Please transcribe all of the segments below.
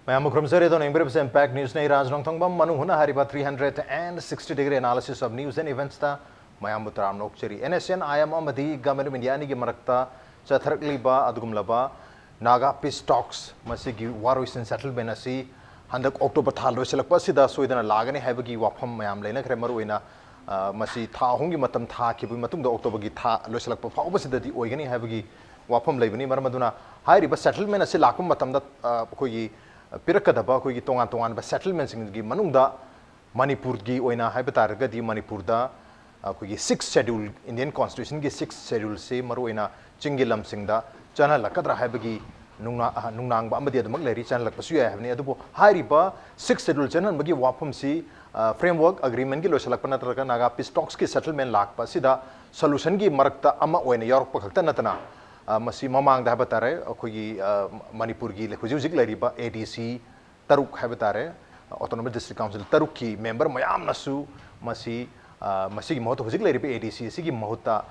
Mayam Krumsari don Imbribs Impact News Nay Raj Nong Thongbam Manu Huna Hariba 360-degree analysis of news and events ta Mayam Butram Nokcheri NSN IM Amadi Government Indiani gi marakta Chatharkli ba adugum laba Naga Peace Talks Masigi Waruisin settlement asi Handak October thal loisilakpa sida soidana lagani haibagi wafam mayam leina khre maruina masi tha hongi matam tha kibu matungda October gi tha loisilakpa fauba sidadi oigani haibagi wafam leibani maramaduna hairiba settlement asi lakum matamda koigi pirakadaba koigi tongan tongan ba settlement singi manungda Manipur gi oina haibatar di Manipur da koigi 6th schedule Indian Constitution gi 6th schedule se maruina chingilam singda chana lakadra haibagi nungnang ba amadi admak leri channel lakpasu ya havni adubo hairiba 6th schedule channel bagi wapum si framework agreement gi losalakpana taraka naga peace talks ki settlement lakpa sida solution gi marakta ama oina york pakhakta natana masi mamang da batare akogi manipur gi hujik leriba ADC taruk habatare autonomous district council taruk ki member mayam nasu masi masi gi mahut hujik leriba ADC sigi mahuta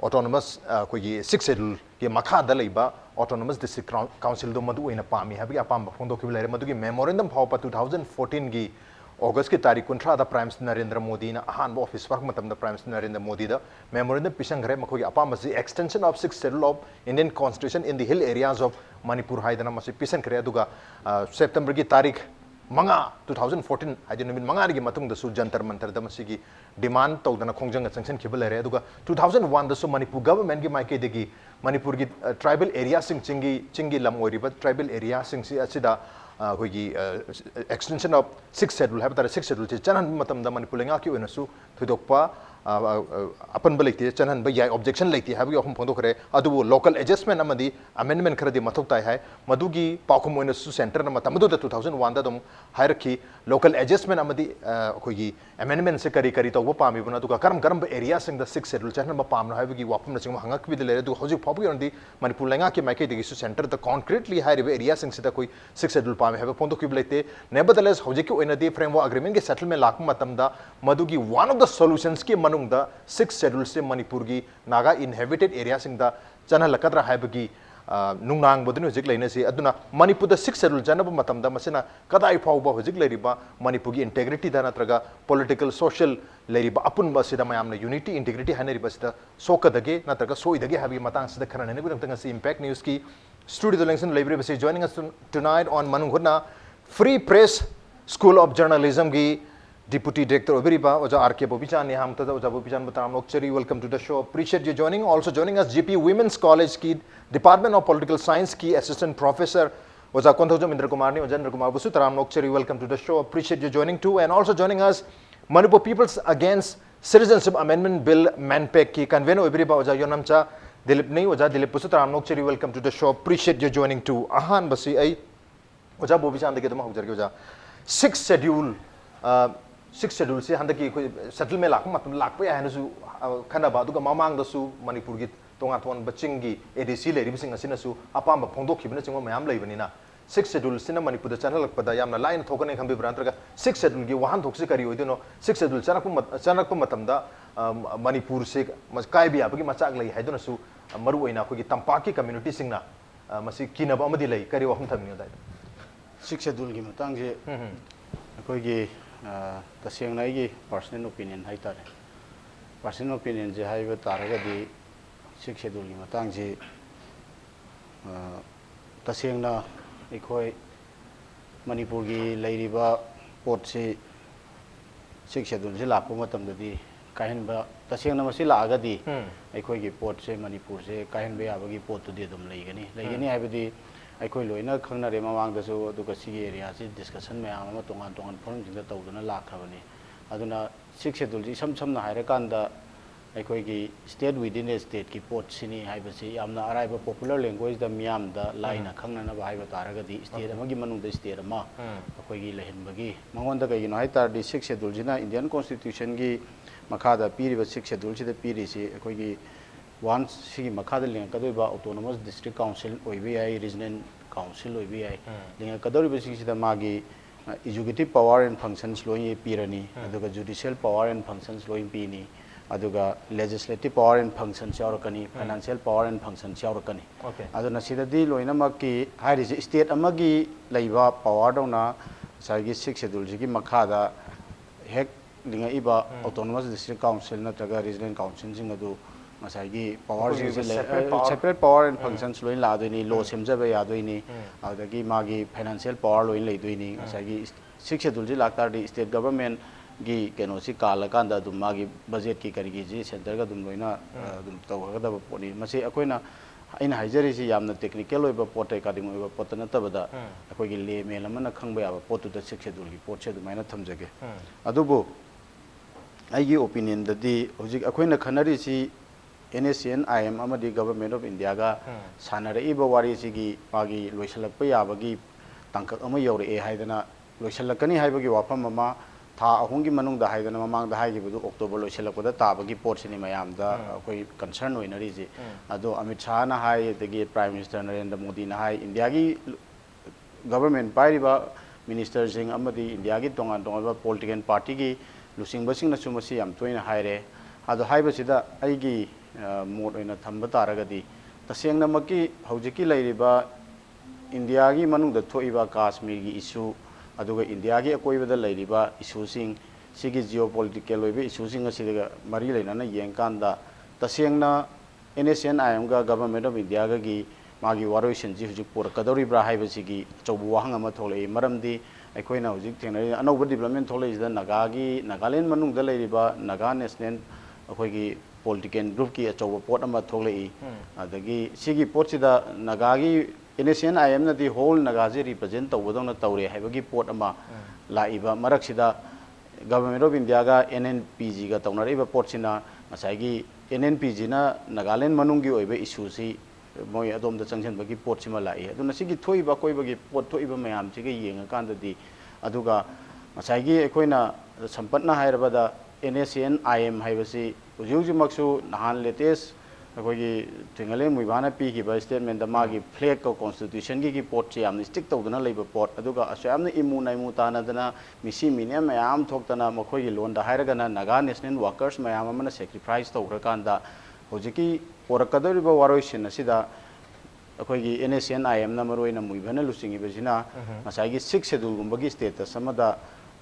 autonomous kogi 6th schedule ki makha da leiba autonomous district council do madu oina pami habi apam phondo ki lere madu gi memorandum phawpa 2014 gi August ki tarikh kuntra da Prime Minister Narendra Modi na ahan office work matam da Prime Minister Narendra Modi da memorandum pisangre makhogi apam masi extension of 6th schedule of Indian Constitution in the hill areas of Manipur haidana masi pisangre aduga September gi tarikh manga 2014 haidina min manga gi matung da su jantar mantar da masi gi demand tawdana khongjang sanction khibal lere aduga 2001 da su Manipur government gi maike degi Manipur gi tribal area sing chingi lam oriba tribal area sing si asida koigi extension of 6th schedule habatare 6th schedule che chanan matam da Manipur lenga ki oinasu thudokpa apan balite chanan ba yai objection leiti habi ahum phondo khare adu local adjustment amadi amendment khare di mathok tai hai madugi pakhum oinasu center na matam du 2001 da dum hierarchy local adjustment amadi koigi amendment se kari to pami buna du karam area sing the 6th schedule chanan ba pam na habi wapum na ching hangak bi le du hojik phabu yondi Manipur lenga ki maike de su center the concretely high area sing sida koi 6th schedule pami have phondo ki bilete nevertheless hojik ki oina di framework agreement ke settlement lak matam da madugi one of the solutions ki the 6th schedule se Manipur gi naga inhabited area sing da chana lakadra haibagi nungnang bodinu hojik leina se aduna Manipur the 6th schedule janaba matam da masina kadai phauba hojik leriba Manipur gi integrity da natraga political social leriba apun ba sida mayamna unity integrity haneriba sida sokadage natraga soidage habi matang sida kharane ne gudang se impact news ki studio election library base joining us tonight on Manunghuna Free Press School of Journalism gi Deputy Director Obiriba, Oja R.K. Bobichan, Hamtada, Oja Bobichan, Batam Nokcheri, welcome to the show. Appreciate you joining. Also joining us, GP Women's College ki Department of Political Science ki Assistant Professor, Oja Konthojo Indra Kumarni, Oja Indra Kumar Busu, Taram Nokcheri, welcome to the show. Appreciate you joining too. And also joining us, Manipur People's Against Citizenship Amendment Bill Manpek ki Convener Obiriba, Oja Yonamcha, Dilip Nei, Oja Dilip Busu, Taram Nokcheri, welcome to the show. Appreciate you joining too. Ahan Basi, Oja Bobichan, the Gedama Oja 6th schedule. 6th schedule se handaki settlement lak matam lak pa hanasu khanaba aduga mamang dasu Manipur gi tonga thon baching gi ADC leri bising asina su apamba phongdok khibna chingwa mayam leibani na 6th schedule sina Manipur da channel lakpada yamna line thokane khambi brantraga 6th schedule gi wahan thokse kari oidino 6th schedule chanak matam da Manipur se kai bi abagi machak lei haidona su maru oina ko gi tampaki community singna masi kinaba amadi lei kari wahum thamni dai 6th schedule gi matang je ko gi taseng nai personal opinion hai tare personal opinion je hai ba taraga di 6th schedule gi matang je taseng na ekhoi Manipur gi leiriba pot se 6th schedule je lakpo matam di kahin ba taseng na masi laga di ekhoi gi pot se Manipur se kahin ba abagi pot tu di dum leigani hai ba di akhoi loina khangna re mamang da so aduga sigi area si discussion mayam ama tongan forum jing da tawduna lakhabani aduna 6th schedule ji samna haira kanda akhoi gi state within a state ki pot sini haibasi yamna araiba popular language da miyam da laina khangna na ba haiba taraga di state amagi manung da state ama akhoi gi lehin bagi mangon da gi no hai tar di 6th schedule jina Indian Constitution gi makha da piri ba 6th schedule si da piri si akhoi gi once sigi makada linga kadoiba autonomous district council oibi regional council oibi linga kadoriba sigi sida magi executive power and functions loi pirani aduga judicial power and functions loi pini aduga legislative power and functions yaurkani financial power and functions yaurkani aduna sidadi loina makki hairi state amagi leiba power dona sagi 6 schedule ji makhada hek linga iba autonomous district council natraga regional council jing adu masagi power ji separate power and functions loin la doini law semjaba ya doini adagi magi financial power loin lei doini masagi 6 schedule ji laktar di state government gi keno si kala kanda dum magi budget ki kari gi center ga dum loina dum tawga da poni masi akoina aina haijari si yamna technical oiba potai kading oiba potana tabada akoi gi le mel amana khangba ya potu da 6 schedule gi pot se dumaina thamjage adubu aigi opinion dadi hojik akoina khanari si NSCN IM amadi government of India ga sanara iba wari si gi magi loisalakpa yabagi tangkak ama yore e haidana loisalakani haibagi wafam ama tha ahungi manung da haidana mamang da haigi budu October loisalakpada tabagi port sini mayam da koi concern oinari ji ado Amit Shah na hai dagi Prime Minister Narendra Modi na hai India gi government pairiba minister sing amadi India gi tongan tongan political party gi lusing basing na sumasi yam toina haire ado haiba sida aigi mod oina thamba taragadi tasengna maki haujiki lairiba India gi manung da thoiba Kashmir gi issue aduga India gi akoibada lairiba issue sing sigi geopolitical oibe issue sing asidaga mari lainana yengkanda tasengna NSCN IM ga government of India ga gi magi waroisin ji hujik pur kadori bra haiba sigi chobu wahang ama tholei maramdi aikoina hujik thengnari anauba development tholei da Nagaland manung da lairiba Naga National akoigi political group ki achoba pot ama tholei adagi sigi pot sida Nagagi NSCN IM na di whole Nagaji represent tawdong na tawre haibagi pot ama laiba marak sida government of India ga NNPG ga tawnariba pot sina masagi NNPG na Nagaland manungi oibe issue si moi adom da changchen bagi pot sima lai aduna sigi thoiba koibagi pot thoiba mayam siga yenga kanda di aduga masagi ekoina sampatna hairabada NSCN IM haibasi ujuji maksu nahan latest akoigi Thingale muibana pi ki ba statement da magi flag ko constitution gi pot chi am stick tawduna leiba pot aduga asyamna imu naimu tana dana misi mine mayam thoktana makoi lon da hairaga na Naga National Workers mayam amana sacrifice tawra kanda hojiki porakadoriba waroisin asida akoigi NSCN IM na maroina muibana lusingi besina masagi 6 schedule gumbagi status amada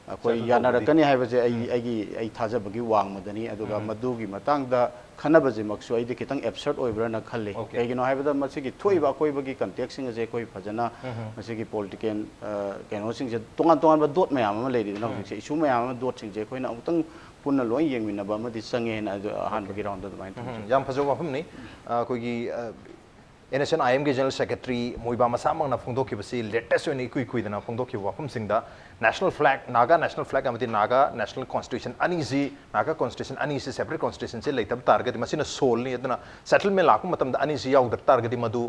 akoi yanarakani haibase ai thajabagi wangmadani aduga madugi matangda khanabaje maksu ai de kitang absurd oibra na khalle kaigino haibada masigi thoiba koibagi context sing je koi phajana masigi political keno sing je tongan tongan ba dot mayam ama leidi na hojik se issue mayam ama dot sing je koina utang punna loi yengminaba amadi sange na han bagi round da main yam phajo wafam ni koigi NSCN IM के general secretary Muivah मसामंग ना फोंदोकी बसी latest ओनी कुई कुई दना फोंदोकी वाफम सिंगदा national flag Naga national flag अमति नागा नेशनल कॉन्स्टिट्यूशन अनीजी नागा कॉन्स्टिट्यूशन अनीसी सेपरेट कॉन्स्टिट्यूशन से लेतब टारगेट मसिना सोल नि अदना सेटलमेंट लाकु मतम द अनीसी याउ द टारगेट मदु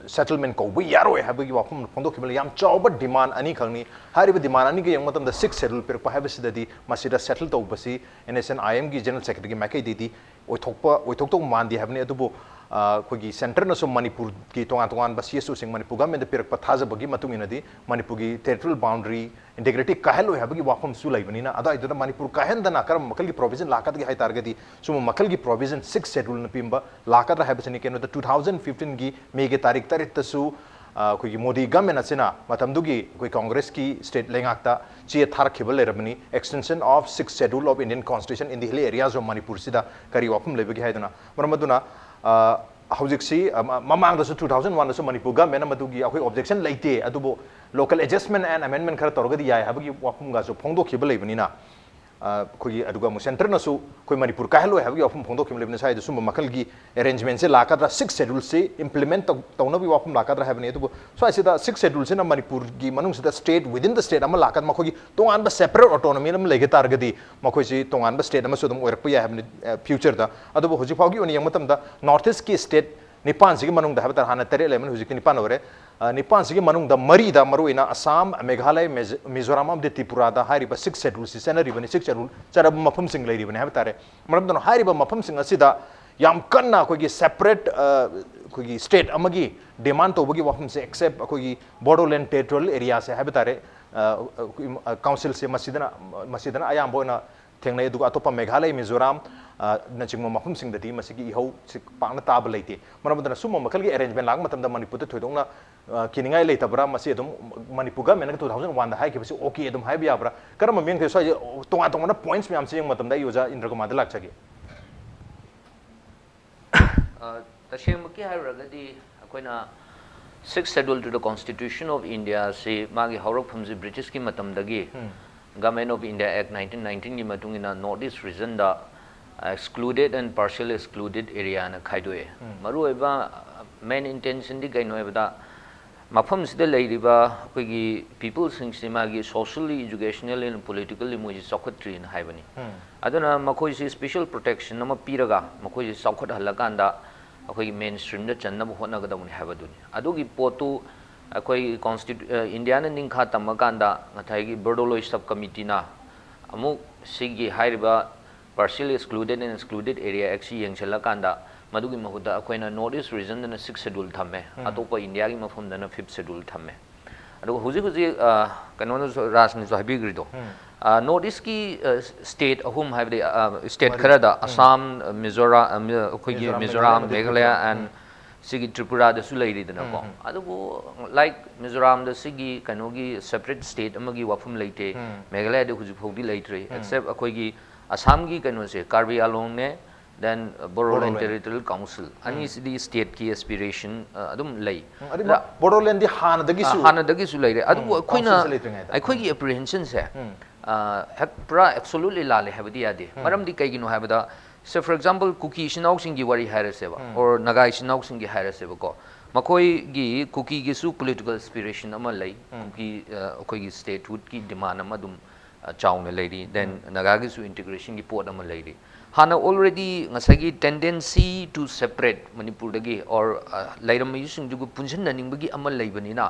सेटलमेंट को वी यारो हाबगी वाफम फोंदोकी बल याम चौब डिमांड अनी खंगनी हारिब डिमांड अनी के यंग मतम द 6 शेड्यूल पर पाहाबसिददी मसिदा सेटल तौबसी NSCN IM की जनरल सेक्रेटरी की मैके दीदी ओइथोक मानदी हाबनी अदुबो कोई सेंटर न मणिपुर की तोान तोान बसीसु सिंह मणिपुर गवर्नमेंट पिरप थाजबगी मणिपुर की टेरिटोरियल बाउंड्री इंटीग्रिटी काहलो हाबगी वाफम सु लैबनिना अदाइदना मणिपुर काहनदना करम मखल की प्रोविजन लाकदगी हाय तारगदी सुम मखल की प्रोविजन 6 शेड्यूल न पिंबा लाकदरा हाबसनि केनो 2015 की मे के तारीख तरितसु कोई मोदी गवर्नमेंट असिना मतमदुगी कोई कांग्रेस की स्टेट लेंगाक्ता चे थारखिबल लेरबनी extension of 6 schedule of Indian constitution in the hill areas of Manipur सिदा करी वाफम लेबगी हायदना मरमदुना हौजिक्सी ममांगदसु 2001 मणिपुर गवर्नमेंट मदुगी अखोई ऑब्जेक्शन लेते अदुबो लोकल एडजस्टमेंट एंड अमेंडमेंट खर तौरगदी याय हाबगी वाफमगासु फोंदोखिबल लेबनिना कोई अदुगा मु सेंटर नसु कोई मणिपुर काहलो हाबगी वाफम फोंदोखिम लेबनि साइद सुम मखल की अरेंजमेंट से लाकद्रा 6 शेड्यूल से इंप्लीमेंट तौनबी वाफम लाकद्रा हाबनि अदुबो स्वाइसिदा 6 शेड्यूल से मणिपुर की मनुंग सिदा स्टेट विदिन द स्टेट अमा लाकद मखोगी तोंगान ब सेपरेट ऑटोनॉमी अम लेगे तारगदी मखोई सि तोंगान ब स्टेट अमा सुदम ओरप या हाबनि फ्यूचर दा अदुबो होजि फावगी ओनि यंग मतम दा नॉर्थ ईस्ट की स्टेट निपान सिगी मनुंग दा हाबता हाना तरे लेमन होजि निपान ओरे निपान सिगी मनुंग दा मरी दा मरुइना असम मेघालय मिजोरम अम दे त्रिपुरा दा हारिबा 6 शेड्यूल सि सेनरिबनि 6 शेड्यूल चरब मफम सिंग लेरिबनि हाबतारे मरमदन हारिबा मफम सिंग असिदा याम कन्ना कोगी सेपरेट कोगी स्टेट अमगी डिमांड तोबगी वाफम से एक्सेप्ट कोगी बोडोलैंड टेरिटोरियल एरिया से हाबतारे काउंसिल से मसिदना अयाम बोना थेंगनै दुगा अतोपा मेघालय मिजोरम नचिंग मफम सिंगददी मसिगी इहौ पांगना ताब लेते मरमदना सुम मखल की अरेंजमेंट लाग मतम दा मणिपुर थोइदोंना किनिंगाई लेतबरा मसी अदुम मणिपुर गवर्नमेंट 2001 दा हाइ किबसी ओके अदुम हाइ बियाबरा करम मेंग थे सो तोंगा तोंगा पॉइंट्स म्याम से मतम दा योजा इंद्र कुमार दा लाग सके तसेंमकी हाइरगदी अखोइना 6th schedule to the constitution of India se magi haurakpham ji British ki matamdagi government of India act 1919 gi matungina northeast region da excluded and partially excluded area na khaidoe maru eba main intention di gaino eba mafam sida leiriba koigi people sing si magi socially educational and politically mo ji secretary na haibani aduna makoi si special protection nama piraga makoi ji saukhat halakanda अखोई mainstream द चन्नब होनागदमुनि हाबदुनि अदुगी पोतु अखोई India ने निंखा तमकांदा ngथाइगी बर्डोलोई sub committee ना अमु सिगी हाइरिबा partially excluded and excluded area एक्सी यंगचलकांदा मदुगी महुदा अखोइना नॉर्थ ईस्ट रीजन दना 6th schedule थमे अतोपा इंडिया की मफम दना 5th schedule थमे अदुग हुजी हुजी कनोन राजनी जो हाबिग्रिदो नॉर्थ ईस्ट की स्टेट अहुम हाइबदे स्टेट खरदा असम मिजोराम अखोगी मिजोराम मेघालय एंड सिगी त्रिपुरा दसु लेरिदना को अदुबो लाइक मिजोराम द सिगी कनोगी सेपरेट स्टेट अमगी वाफम लेते मेघालय दे हुजु फोबी लेत्रे एक्सेप्ट अखोगी असम की कनो से कार्बी आलोंग ने then Bodoland Territorial Council ani sidi state ki aspiration adum lei Bodoland di hana dagi su lei adu khoina akhoi gi apprehension se pra absolutely la le habdi ade maram di kai gi no habda so for example Kuki shinau sing gi wari haira se ba or Nagai shinau sing gi haira se ba ko makoi gi Kuki gi su political aspiration ama lei Kuki akhoi gi statehood ki demand ama dum chaung le lei then Naga gi su integration gi port ama lei Hana already ngasagi tendency to separate Manipur dagi or lairam yusing jugu punjin naning bagi amal laibani na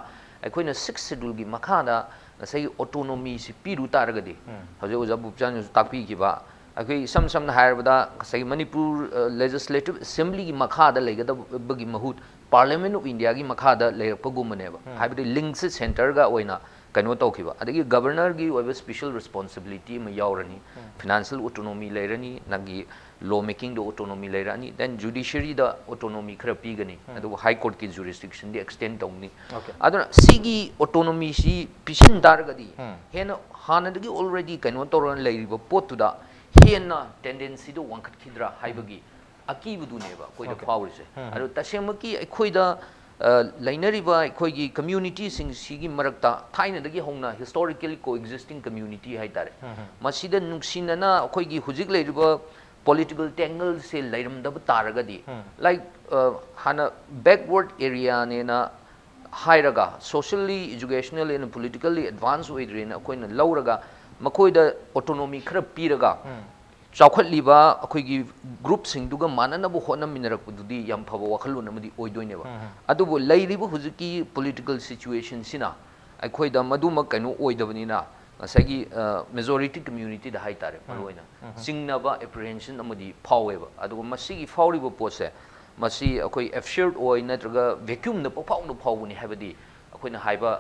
akoina 6th schedule gi makhada ngasagi autonomy si piru taragadi haje oja bupjan takpi ki ba akoi sam na hairabada ngasagi Manipur legislative assembly gi makhada laigada bagi mahut parliament of India gi makhada lairapagumane ba haibadi links center ga oina कनो तौखिबा अदगी governor की ओइबा special responsibility म यावरनी financial autonomy लेरनी नगी law making द autonomy लेरनी then judiciary द autonomy खरा पीगनी अदु हाई कोर्ट की जुरिस्डिक्शन दि एक्सटेंड तौनी अदुना सिगी ऑटोनॉमी सी पिसिन दारगदी हेन हानदगी ऑलरेडी कनो तोरन लेरिबा पोतुदा हेन टेंडेंसी दो वंखत खिद्रा हाइबगी अकीबुदुनेबा कोइदा फावरिसे अदु तसेमकी अखोइदा लाइनरिबा अखोइगी कम्युनिटी सिंग सिगी मरक्ता थाइनदगी होना हिस्टोरिकली कोएग्जिस्टिंग कम्युनिटी हाइतारे मसिदा नुक्सिनना अखोइगी हुजिक लेरिबा पॉलिटिकल टेंगल से लेरमदब तारगदी लाइक हाना बैकवर्ड एरिया नेना हाइरगा socially educational and politically advance ओइद्रेना अखोइना लौरगा मखोइदा ऑटोनॉमी खरा पीरगा चौखलीबा अखोइगी ग्रुप सिंगदुगा माननबो होनमिनरकपुदुदी याम फबो वखलुन अमदी ओइदोइनेबा अदुबो लैरिबो हुजिकी पॉलिटिकल सिचुएशन सिना अखोइदा मदुमा कनो ओइदबनिना ngасagi majority community da haitare maroina singnaba apprehension amadi phaweba adugo masigi phawribo pose masi akoi absurd oi natraga vacuum na pawpaw no phawuni habadi akoina haiba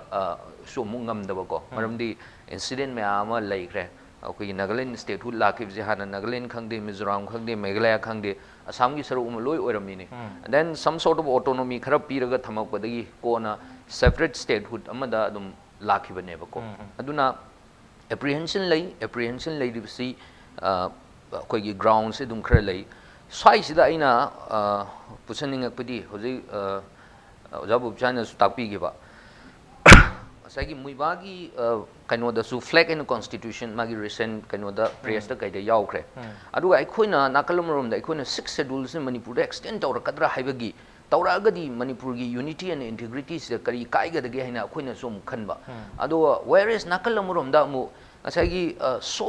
so mungam daba ko maramdi incident me ama laikre अखोई Nagaland state हुड लाखिबजे हाना नागालैंड खंगदे मिजोराम खंगदे मेघालय खंगदे असम की सरुक लोय ओरमनी then some sort of autonomy खरा पीरगा थमकपदगी कोना सेपरेट स्टेट हुड अमदा दुम लाखिबनेबको अदुना एप्रीहेंशन लेदिबसी अखोई ग्राउंड से दुम खरा लई स्वाइसिदा आइना पुसनिंगपदी होजि ओजाबुबचाना सु ताकपीगिबा सागी मुइबागी कनोदसु फ्लैग इन कॉन्स्टिट्यूशन मागी रिसेंट कनोदा प्रेस द काइदे यावख्रे अदुगा अखोइना नाकलमरोमदा अखोइना 6th schedule से मणिपुर दा एक्सटेंड तौरकद्रा हाइबगी तौरागदी मणिपुर की यूनिटी एंड इंटीग्रिटी से करी काइगदगे हाइना अखोइना सोम खनबा अदो वेयर इज नाकलमरोमदा मु असागी so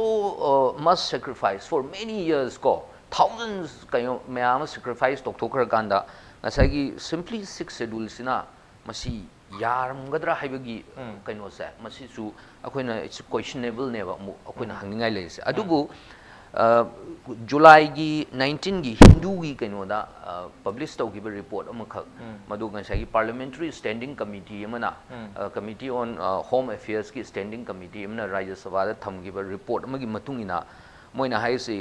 must sacrifice for many years को thousands kayo मैम सैक्रिफाइस तोक्थोखर कांदा असागी सिंपली 6th schedule सिना मसी यारमगद्रा हाइबगी कनो से मसिसु अखोइना इट्स क्वेश्चनेबल नेबा मु अखोइना हंगिंगाइ लेसे अदुबु जुलाई की 19 की हिंदू की कनोदा पब्लिश तौगिब रिपोर्ट अमख मदु गंसागी पार्लियामेंट्री स्टैंडिंग कमिटी अमना कमिटी ऑन होम अफेयर्स की स्टैंडिंग कमिटी अमना राज्य सभा दा थमगिब रिपोर्ट अमगी मतुंगिना मोइना हाइसे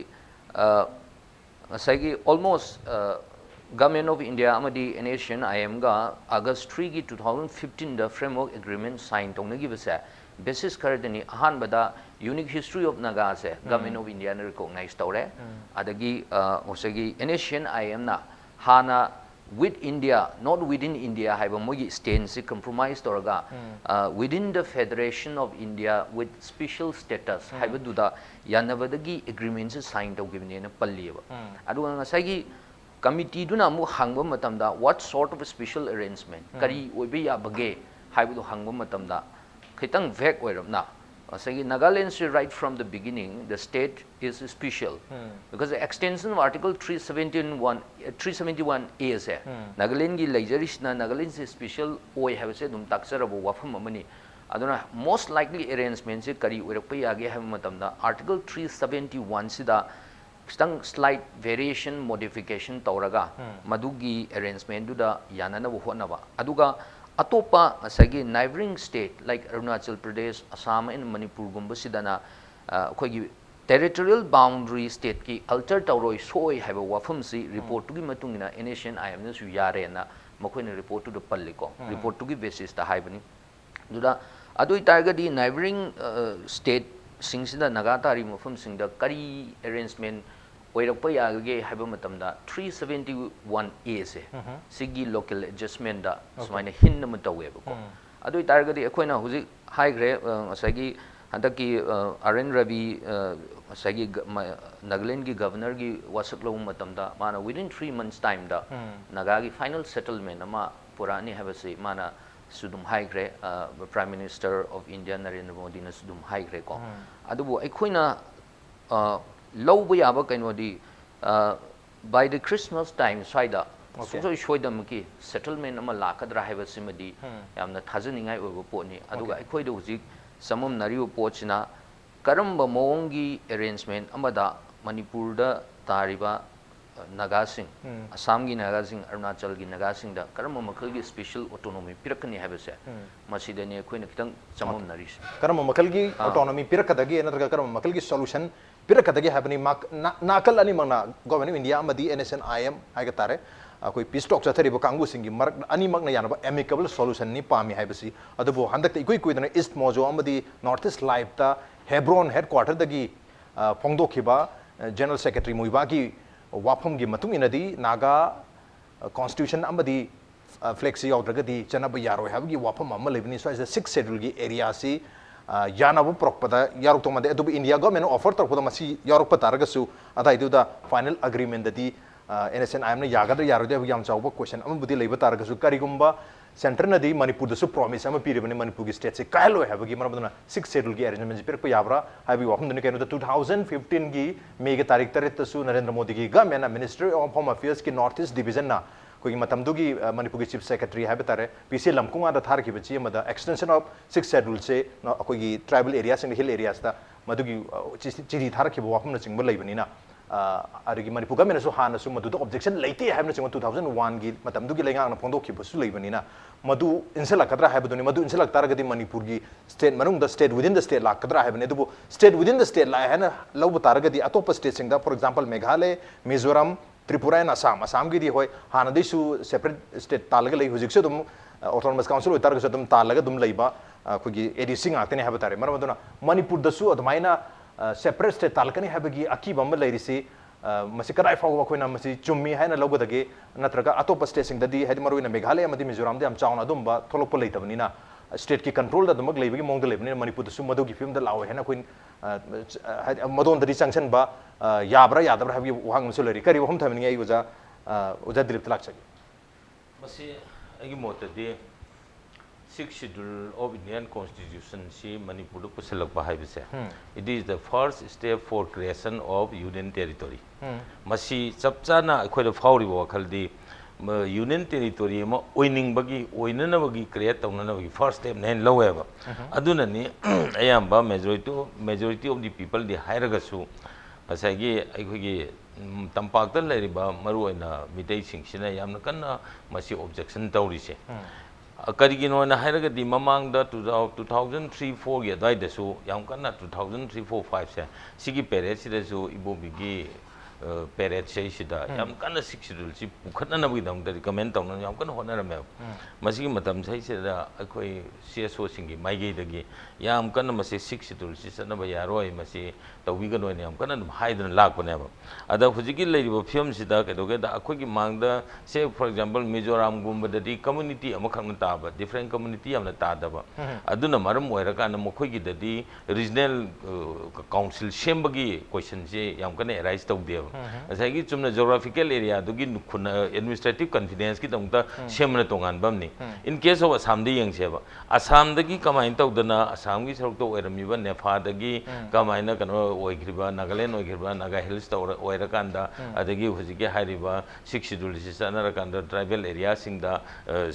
sagi almost Government of India amadi NACN IM ga August 3 gi 2015 da framework agreement sign tong nagi basa basis karadani ahan bada unique history of Naga se Government of India na recognize tawre adagi osagi NACN IM na hana with India not within India haiba mogi stance compromise toraga within the Federation of India with special status haiba duda yanabadagi agreement se sign tawgibne na palliba adu ngasagi committee do na mu hangba matamda what sort of a special arrangement kari oibe ya bage haibu hangba matamda khitang vague oiramna saying Nagaland right from the beginning the state is special because the extension of article 371 a is Nagaland gi legislation Nagaland is special oi have said taksarabu wafam amani aduna most likely arrangement se kari oirakpa yage have matamda article 371 sida stang slight variation modification tauraga madugi arrangement duda yanana honaba aduga atopa asagi neighboring state like Arunachal Pradesh Assam and Manipur gumba sidana khoi territorial boundary state ki alter tauroi soi haiba wafam si report tu gi matungina NACN IM na su yare na makhoi na report tu do palliko report tu gi basis ta haibani duda adui targa di neighboring state singsida nagatari mafam singda kari arrangement oirakpa yage haiba matamda 371A se sigi local adjustment da sumaina hinna mataweba ko adoi targadi akoina huji high grade asagi handaki RN Ravi asagi Nagaland gi governor gi wasaklo matamda mana within 3 months time da nagagi final settlement ama purani habase mana sudum high grade Prime Minister of India Narendra Modi na sudum high grade ko adubu akoina low yaba kainodi by the Christmas time saida so shoida muki settlement ama lakadra haiba simadi yamna thajaningai oibo potni aduga akhoi do hujik samam nariu pochina karamba moongi arrangement amada Manipur da tariba Naga Singh Assam gi Naga Singh Arunachal gi Naga Singh da karamba makal gi special autonomy pirakani haiba se masida ne akhoi na kitang samam nari karamba makal gi autonomy pirakadagi enatraga karamba makal gi solution pirakadagi habani nakal ani mangna government of India amadi NACN IM haiga tare akoi peace talk chathari bo kangu singi marak ani magna yanaba amicable solution ni pami haibasi adubo handak ikoi koidana east mojo amadi northeast live ta Hebron headquarter dagi phongdo khiba general secretary muiba gi wafam gi matung inadi naga constitution amadi flexi yaudragadi chanaba yaroi habgi wafam amma lebni so as the 6th schedule gi area si Yanabu Prokpada Yaruktomade to be India government offered to Masi Yarupatarasu, Adaida final agreement that the NSN I am Yaga Yarada Yam Chauba question, Amudi Labor Taragasu Karigumba, Central Nadi, Manipur, the promise, I'm a period in Manipur states, a Kailo have a given 6 settled arrangements, Perpayabra, I will walk in the 2015 Gi, Mega Tarik Taretasu, Narendra Modi Government, Ministry of Home Affairs, Northeast Division. कोई मतमदुगी Manipur chief secretary है बेतारे PC लमकुंगा दा थार की बच्ची मद extension of 6 schedule से कोई tribal areas and hill areas दा मदुगी चिरी थार की वाफम न चिंग बलई ना अरगी मणिपुर गवर्नमेंट सु हान सु मदु ऑब्जेक्शन लेते है न चिंग 2001 गी मतमदुगी लेंगा न फोंदो की बसु लेबनी ना मदु इनसे लकदरा है बदुनी मदु इनसे लगता रगदी मणिपुर की स्टेट मनुंग द स्टेट विदिन द स्टेट लकदरा है बने दुबो स्टेट विदिन द स्टेट ला है ना लव बतारगदी अतोप स्टेट सिंग दा for example Meghalaya Mizoram Tripura and Assam gi di hoy hanadisu separate state talaga lei hujik se dum autonomous council utar ga dum talaga dum leiba khogi ADC ngakte ne habatare maradona Manipur dasu admaina separate state talakani habagi aki bamba leirisi masi kadai faw khoina masi chummi haina logodage natraga atopa state sing dadi hedi maruina Meghalaya amadi Mizoram de am chauna dum ba tholokpo leitabani na state ki control da dumag leibagi mong da lebni Manipur dasu madu gi film da law haina kuin madon dadi sanction ba yabra yadabra habi wahang musulari kari waham thamni ai uja dilip talak chagi masi agi mota de 6th schedule of Indian constitution si Manipur pusalak ba haibise it is the first step for creation of union territory masi chapchana akhoi da fauri bo khaldi union territory ma oining bagi oinana bagi create tawnana bagi first step nen loweba aduna ni ayamba majority of the people the hairagasu asagi aikogi tampakta leriba maruina mitei singsina yamna kanna masi objection tawrise karigino na hairagadi mamang da 2003-4 ge dai desu yam kanna 2003-4-5 se sigi period sidesu ibobigi ꯄꯦꯔꯦꯠ ꯁꯤꯗ ꯌꯥꯝ ꯀꯟꯅ six ꯁꯦꯗꯨꯜꯁꯤ ꯄꯨꯈꯠꯅꯅꯕꯒꯤꯗꯃꯛꯇ recommend ꯇꯧꯅ ꯌꯥꯝ ꯀꯟꯅ ꯍꯣꯠꯅꯔꯝꯃꯦꯕ ꯃꯁꯤꯒꯤ ꯃꯇꯝ ꯁꯤꯗ ꯑꯩꯈꯣꯏ CSOꯁꯤꯡꯒꯤ ꯃꯥꯏꯀꯩꯗꯒꯤ ꯌꯥꯝ ꯀꯟꯅ ꯃꯁꯤ ꯁꯤꯛꯁ ꯁꯦꯗꯨꯜꯁꯤ ꯆꯠꯅꯕ ꯌꯥꯔꯣꯏ ꯃꯁꯤ ꯇꯧꯕꯤꯒꯅꯨ ꯍꯥꯏꯅ ꯌꯥꯝ ꯀꯟꯅ ꯑꯗꯨꯝ ꯍꯥꯏꯗꯅ ꯂꯥꯛꯄꯅꯦꯕ ꯑꯗ ꯍꯧꯖꯤꯛꯀꯤ ꯂꯩꯔꯤꯕ ꯐꯤꯕꯝꯁꯤꯗ ꯀꯩꯗꯧꯒꯦꯗ ꯑꯩꯈꯣꯏꯒꯤ ꯃꯥꯡꯗ ꯁꯦ ꯐꯣꯔ ꯑꯦꯛꯖꯥꯝꯄꯜ ꯃꯤꯖꯣꯔꯥꯝꯒꯨꯝꯕꯗꯗꯤ ꯀꯝꯃꯨꯅꯤꯇꯤ ꯑꯃꯈꯛꯅ ꯇꯥꯕ ꯗꯤꯐꯔꯦꯟ ꯀꯝꯃꯨꯅꯤꯇꯤ ꯌꯥꯝꯅ ꯇꯥꯗꯕ ꯑꯗꯨꯅ ꯃꯔꯝ ꯑꯣꯏꯔꯀꯥꯟꯗ ꯃꯈꯣꯏꯒꯤꯗꯗꯤ ꯔꯤꯖꯅꯦꯜ ꯀꯥꯎꯟꯁꯤꯜ ꯁꯦꯝꯕꯒꯤ ꯀꯣꯏꯁꯟꯁꯦ ꯌꯥꯝ ꯀꯟꯅ ꯑꯦꯔꯥꯏꯖ ꯇꯧꯗꯦꯕ ꯉꯁꯥꯏꯒꯤ ꯆꯨꯝꯅ ꯖꯣꯒ꯭ꯔꯥꯐꯤꯀꯦꯜ ꯑꯦꯔꯤꯌꯥꯗꯨꯒꯤ ꯑꯦꯗꯃꯤꯅꯤꯁꯇ꯭ꯔꯦꯇꯤቭ ꯀꯟꯐꯤꯗꯦꯟꯁꯀꯤꯗꯃꯛꯇ ꯁꯦꯝꯕꯅ ꯇꯣꯉꯥꯟꯕ ꯑꯃꯅꯤ ꯏꯟ ꯀꯦꯁ ꯑꯣꯐ ꯑꯁꯥꯝꯗ ꯌꯦꯡꯁꯦꯕ ꯑꯁꯥꯝꯗꯒꯤ ꯀꯃꯥꯏꯅ ꯇꯧꯗꯅ ꯑꯁꯥꯝꯒꯤ ꯁꯔꯨꯛꯇ ꯑꯣꯏꯔꯝꯃꯤꯕ ꯅꯦꯐꯥꯗꯒꯤ ꯀꯃꯥꯏꯅ ꯀꯩꯅꯣ ꯑꯣꯏꯈ꯭ꯔꯤꯕ ꯅꯥꯒꯥꯂꯦꯟ ꯑꯣꯏꯈ꯭ꯔꯤꯕ ꯅꯥꯒꯥ ꯍꯤꯜꯁꯇ ꯑꯣꯏꯔꯀꯥꯟꯗ ꯑꯗꯒꯤ ꯍꯧꯖꯤꯛꯀꯤ ꯍꯥꯏꯔꯤꯕ ꯁꯤꯛꯁ ꯁꯦꯗꯨꯜꯁꯤ ꯆꯠꯅꯔꯀꯥꯟꯗ ꯇ꯭ꯔꯥꯏꯕꯦꯜ ꯑꯦꯔꯤꯌꯥꯁꯤꯡꯗ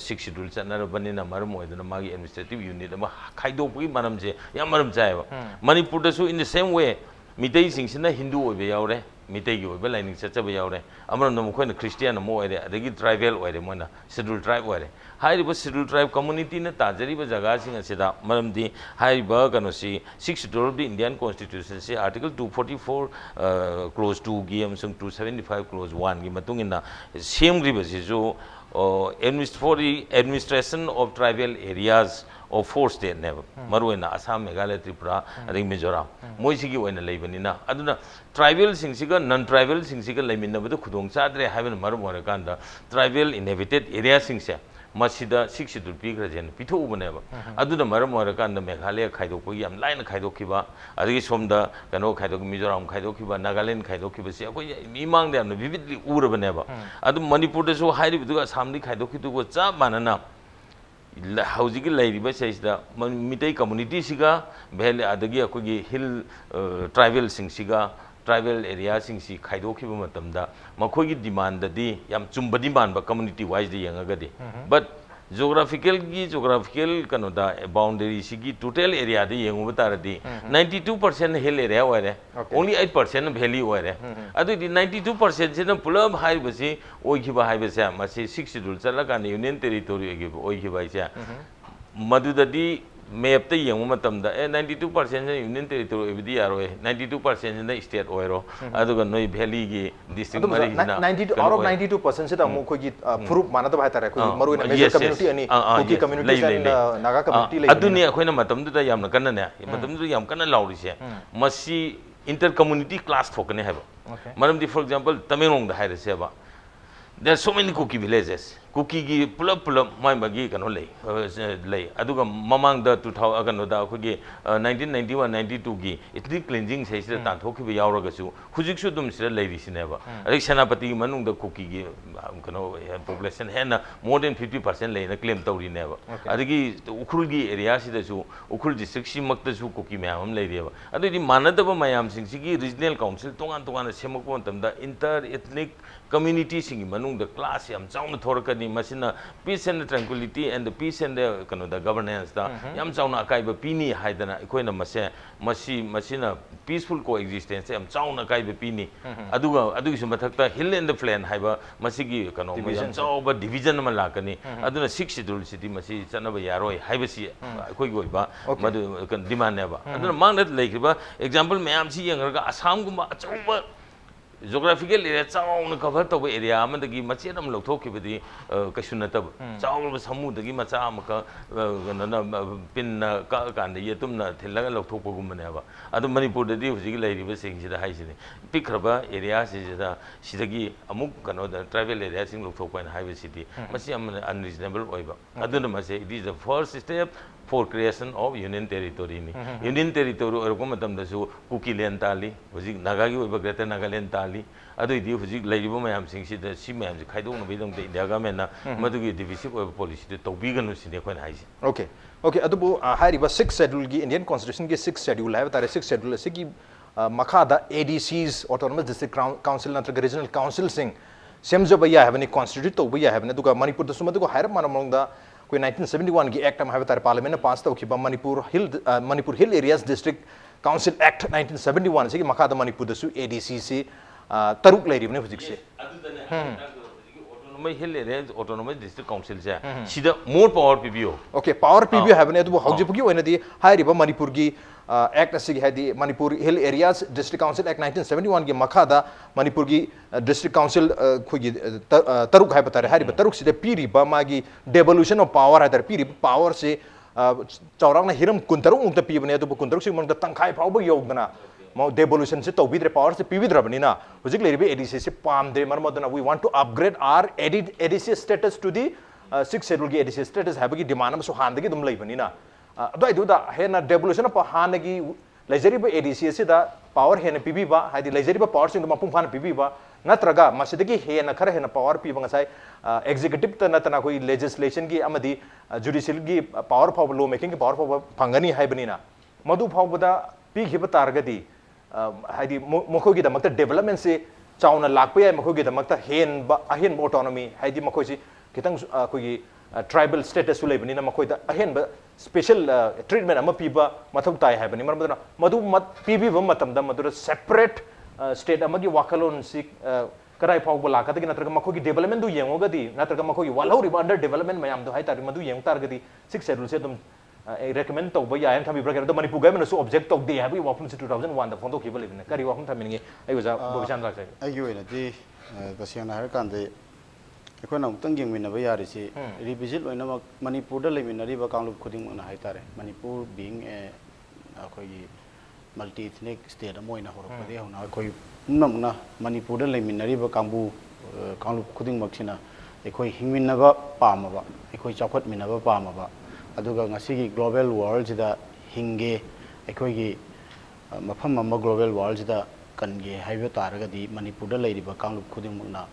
ꯁꯤꯛꯁ ꯁꯦꯗꯨꯜ ꯆꯠꯅꯔꯕꯅꯤꯅ ꯃꯔꯝ ꯑꯣꯏꯗꯨꯅ ꯃꯥꯒꯤ ꯑꯦꯗꯃꯤꯅꯤꯁꯇ꯭ꯔꯦꯇꯤቭ ꯌꯨꯅꯤꯠ ꯑꯃ ꯈꯥꯏꯗꯣꯛꯄꯒꯤ ꯃꯔꯝꯁꯦ ꯌꯥꯝ ꯃꯔꯝ ꯆꯥꯏꯌꯦꯕ ꯃꯅꯤꯄꯨꯔꯗꯁꯨ ꯏꯟ ꯗ ꯁꯦꯝ ꯋꯦ ꯃꯤꯇꯩꯁꯤꯡꯁꯤꯅ ꯍꯤꯟꯗꯨ ꯑꯣꯏꯕ ꯌꯥꯎꯔꯦ ꯃꯤꯇꯩꯒꯤ ꯑꯣꯏꯕ ꯂꯥꯏꯅꯤꯡ ꯆꯠꯆꯕ ꯌꯥꯎꯔꯦ ꯑꯃꯔꯣꯝꯗ ꯃꯈꯣꯏꯅ ꯈ꯭ꯔꯤꯁꯇꯤꯌꯥꯟ ꯑꯃ ꯑꯣꯏꯔꯦ ꯑꯗꯒꯤ ꯇ꯭ꯔꯥꯏꯕꯦꯜ ꯑꯣꯏꯔꯦ ꯃꯣꯏꯅ ꯁꯦꯗꯨꯜ ꯇ꯭ꯔꯥꯏꯕ ꯑꯣꯏꯔꯦ ꯍꯥꯏꯔꯤꯕ ꯁꯦꯗꯨꯜ ꯇ꯭ꯔꯥꯏꯕ ꯀꯝꯃꯨꯅꯤꯇꯤꯅ ꯇꯥꯖꯔꯤꯕ ꯖꯒꯥꯁꯤꯡ ꯑꯁꯤꯗ ꯃꯔꯝꯗꯤ ꯍꯥꯏꯔꯤꯕ ꯀꯩꯅꯣꯁꯤ six schedule of the Indian ꯀꯣꯟꯁꯇꯤꯇ꯭ꯌꯨꯁꯟꯁꯤ ꯑꯥꯔꯇꯤꯀꯜ 244 ꯀ꯭ꯂꯣꯖ 2ꯒꯤ ꯑꯃꯁꯨꯡ 275 ꯀ꯭ꯂꯣꯖ 1ꯒꯤ ꯃꯇꯨꯡ ꯏꯟꯅ ꯁꯦꯝꯈ꯭ꯔꯤꯕꯁꯤꯁꯨ for the administration of tribal areas of 4 states never maruina Assam Meghalaya Tripura ading Mizoram moisigi oina leibanina aduna tribal singsiga non tribal singsiga leiminabadu khudong chadre haven marum orakanda tribal inhabited area singse masida 6 schedule pigrajen pitho ubneba aduna maram orakanda Meghalaya khaidokpagi yam laina khaidokkiba adigi somda kano khaidok Mizoram khaidokkiba Nagaland khaidokkiba si akoi mimang de am vividly urabaneba adu Manipur da so hairi bidu Assam khaidokkidu go cha manana hauji lairiba saisda mitai community siga bhel adagi akogi hill tribal singsiga tribal area singsi khaidokhiba matamda makhogi demand dadi yam chumba demand ba community wise de yangagadi but geographical kanoda boundary sigi total area de yengu taradi 92% hill area ware only 8% valley ware adu 92% sina pulab haibasi oikhiba haibase masi 6 schedule chala kan union territory ogiba oikhiba isa madudadi map te yengu matamda 92% union territory ebidi yaro 92% na state oiro aduga noi valley gi district mari hina 92 out of 92% sida mo khogi proof manada bhai tare khoi maru ina major community ani kuki community and naga community lai aduni akhoina matamdu da yamna kanna ne matamdu yam kanna lauri se masi inter community class thokne haba maram di for example Tamenglong da haire se ba there are so many Kuki villages Kuki gi pulap mai magi kano lei aduga mamang da 2000 kano da khogi 1991 92 gi ethnic cleansing sei sida tan thokhi ba yawraga su hujik su dum sida lei risineba ari Senapati manung da Kuki gi kano population hena more than 50% lei na claim tawri neba adigi ukhul gi area sida su ukhul district si makta su Kuki mayam lei reba adigi manadaba mayam sing sigi regional council tongan semakon tamda inter ethnic community sing manung the class yam chauna thorakani masina peace and tranquility and the peace and the the governance da yam chauna akaiba pini haidana ikoina masina peaceful coexistence yam chauna akaiba pini adugi sumathakta hill and the plain haiba masigi yam chauba division ma lakani aduna 6 schedule city masi chanaba yaroi haibasi ikoi goiba madu demand neba aduna mangnat laikriba example mayam si yangarga Assam gumba achauba geographical area chauna cover to area amadagi machenam lothokibadi kaisunatab chauna samudagi macha amaka pin ka kanda yetumna thilaga lothokpagumneba adu Manipur dadi hujigi lairiba singida haisini pikraba area sida sidagi amuk kano the tribal area sing lothokpaina highway city masi unreasonable oiba aduna mase it is the first step for creation of union territory ni union territory or komatam dasu Kuki land tali hujig Naga gi oiba greater Nagaland tali adu idi hujig lairiba mayam sing sida si mayam khaidong no bidong de India government na madugi divisive oiba policy de tobiganu sine khoi haisi okay adubu hairiba 6th schedule gi Indian constitution gi 6th schedule hai tare 6th schedule se gi makhada ADCs autonomous district council natraga regional council sing semjaba ya have ni constitute to ya have na duga Manipur da sumadu ko haira manamong da कोई 1971 की act हम है तार parliament ने pass तौखिबा Manipur hill areas district council act 1971 से मखादा मणिपुर दसु ADC से तरुक लेरिबने हुजिक से autonomous hill area autonomous district council se sida more power pbo okay power pbo have ne adu hauji pugi oina di hairiba manipur gi act asigi hadi manipur hill areas district council act 1971 gi makhada manipur gi district council khogi taruk hai batare hairiba taruk sida piriba magi devolution of power hadar piriba power se chaurang na hiram kuntaruk mukta pibane adu kuntaruk si mangda tangkhai phauba yogdana devolution se tobidre power se pividrabani na hojik leribe ADC se pamdre marmadana we want to upgrade our ADC status to the 6th schedule gi ADC status habagi demand am so handagi dum leibani na adai duda hena devolution of hanagi lejariba ADC se da power hena pibiba hadi lejariba power sing mapum phana pibiba natraga masidagi hena khara hena power piba ngasai executive ta natana koi legislation gi amadi judicial gi power power law making gi power power phangani haibani na madu phawbada pi khiba targadi हाइदी मखोगी दमकता development से चाउना लाखपे याय मखोगी दमकता अहेन ऑटोनॉमी हाइदी मखोजी खितंग कोगी ट्राइबल स्टेटस लेबनी ना मखोइदा अहेन स्पेशल ट्रीटमेंट अमा पीबा मथौ ताय हाइबनी मरमदना मधु मत पीबीबा मतमदा मधुर सेपरेट स्टेट अमगी वाखलोन सि कराय फावबा लाखदगी नत्रग मखोगी डेवलपमेंट दु येंगोगदी नत्रग मखोगी वालौरिबा अंडर डेवलपमेंट मयाम दो हाइतारि मधु येंग तारगदी 6 शेड्यूल से तुम recommend to ba yayan thami bracket to manipur government so object to de habi wafun 2001 da fondo khibal ibne kari wafun thami ngi ai waja bobisan rak sai ai gi oina di tasena har kan de ekona umtang ging minna ba yari si revisit oina manipur da leminari ba kanglup khuding na haitare manipur being a akoi multi ethnic state amoina horok de hona akoi namna manipur da leminari ba kangbu kanglup khuding maksina ekoi hingminna ba pama ba ekoi chakhat minna ba pama ba aduga ngasigi global world da hinge ekhoigi mafam amma global world da kange haibe taraga di manipur da leiriba kanglup khudimna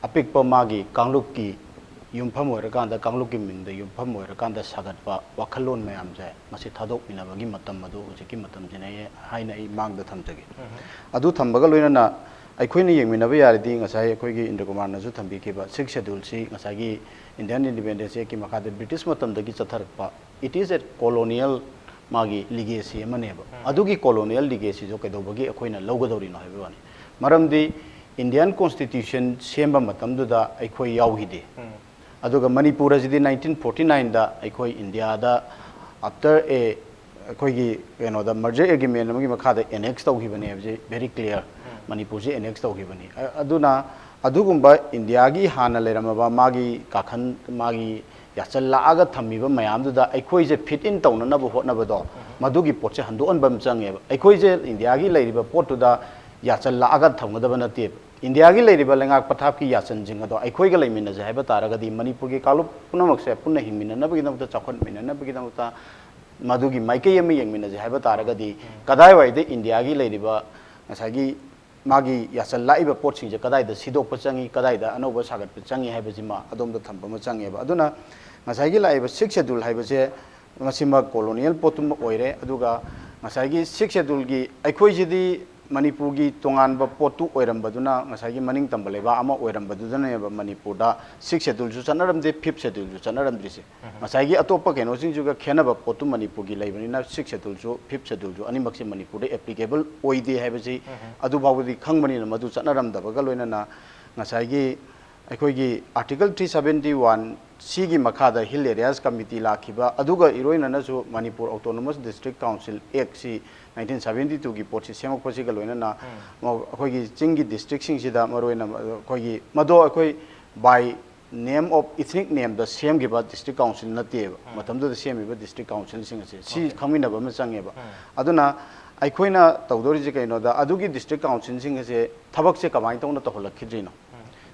apikpa magi kanglup ki yumpham oira kanglup ki mingda yumpham oira kanda sagatpa wakhalon mayam je masi thadok minaba gi matam madu hojiki matam jene haina I mangda thamjage adu thambaga loina na aikhoina yengminaba yaridi ngasai ekhoigi Indrakumar na ju thambi kiba 6th schedule si ngasai gi Indian independence ki makade British matam dagi chatharpa it is a colonial magi legacy maneba adugi colonial legacy jo kedobagi ekhoina logadori no hebani maramdi Indian constitution semba matam duda ekhoi yauhide aduga Manipur ajidi 1949 da ekhoi India da after a ekhoi gi da merger agreement magi makade annex tawhibani je very clear Manipur je annex tawhibani aduna adugumba India gi hana leramaba magi kakhan magi yachal laaga thamiba mayam du da ekhoi je fit in tawna na bo hotna ba do madugi pot se handu on bam change ba ekhoi je India gi leiriba pot tu da yachal laaga thamga da banate India gi leiriba lengak pathap ki yachan jinga do ekhoi ga leimina je haiba taraga di Manipur gi kalup punamak se punna hingmina na bagi namta chakhon mina na bagi namta madugi maike yemi yengmina je haiba taraga di kadai wai de India gi leiriba ngasagi magi yasal laiba pot sing je kadai da sidok pachangi kadai da anoba sagat pachangi haiba jima adom da thamba ma change ba aduna ngasai gi laiba 6th schedule haiba je masima colonial potum oire aduga ngasai gi 6th schedule gi aikhoi jidi Manipur gi tongan ba potu oiram baduna ngasai gi maning tambaleba ama oiram baduna ba Manipur da 6th schedule ju chanaram de 5th schedule ju chanaram drise ngasai gi atopa keno sing ju ga khena ba potu Manipur gi laibani na 6th schedule ju 5th schedule ju ani maksi Manipur de applicable oide haiba ji adu bawdi khangmani na madu chanaram da ba ga loina na ngasai gi aikhoi gi article 371 C gi makhada hill areas committee lakhiba aduga iroina na su Manipur autonomous district council act si 1972 gi pot si semak posi ga loina na akhoi gi chingi district sing sida maroina akhoi gi mado akhoi by name of ethnic name the same gi ba district council na te matam do same ba district council sing si khamina ba ma change ba aduna aikoina tawdori je kaino da adugi district council sing se thabak se kamai tawna to holakhidrino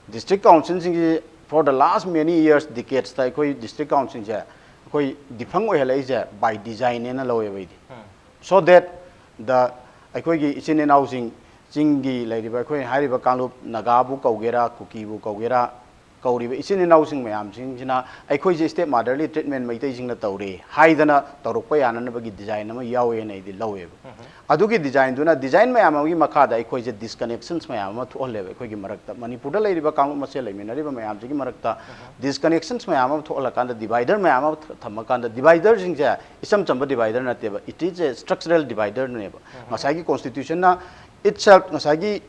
district council sing for the last many years decades ta koi district council je koi difang oi halai je by design na loye bai so that the koi gi isin and housing jingi lairiba koi hariba kalup nagabu kaugera kukibu kaugera kauriba isin and housing mayam sing jina koi je step motherly treatment mai tai jing na tawre haidana tawrokpa yana na bagi design ma yawe na idi lowe adugi design duna design mayam gi makha da koi je disconnections mayam ma thole koi gi marakta Manipur da lairiba kalup ma se laiminariba mayam gi marakta disconnections mayam thola kan da divider mayam thamakan da divider jing ja isam chamba divider na te ba it is a structural divider ne ba masai gi constitution na itself masai gi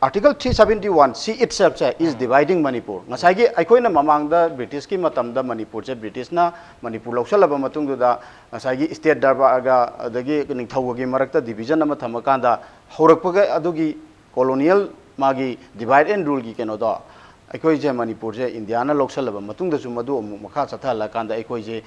Article 371C itself is dividing Manipur. Ngasagi aikoina mamangda British ki matamda Manipur che British na Manipur loksalaba matungduda ngasagi state darbaga adagi ningthawgi marakta division ama thamakanda haurakpaga adugi colonial magi divide and rule gi keno da aikoi je Manipur je India na loksalaba matungda su madu makha chathala kanda aikoi je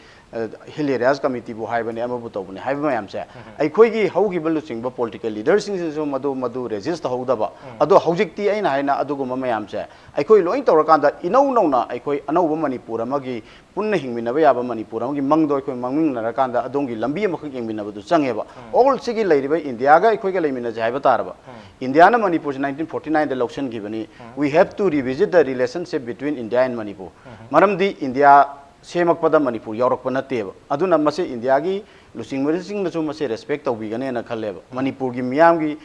hill areas committee bu haibane amabu tawbane haiba mayam se aikoi gi haugi balu singba political leaders sing se madu resist hawdaba ado haujikti aina haina adugo mayam se aikoi loin tawrakanda inau nauna aikoi anauba Manipur amagi punna hingminaba yaba Manipur amagi mangdo aikoi mangmingnara kanda adongi lambi amakha yengminaba du changeba all sigi leiriba India ga aikoi ga leimina jaiba taraba India na Manipur 1949 the election giveni we have to revisit the relationship between India and Manipur maramdi India semakpada Manipur yaurakpa nateba aduna mase India gi lusing merising na mase respect tawbigane na khalleba Manipur gi miyam gi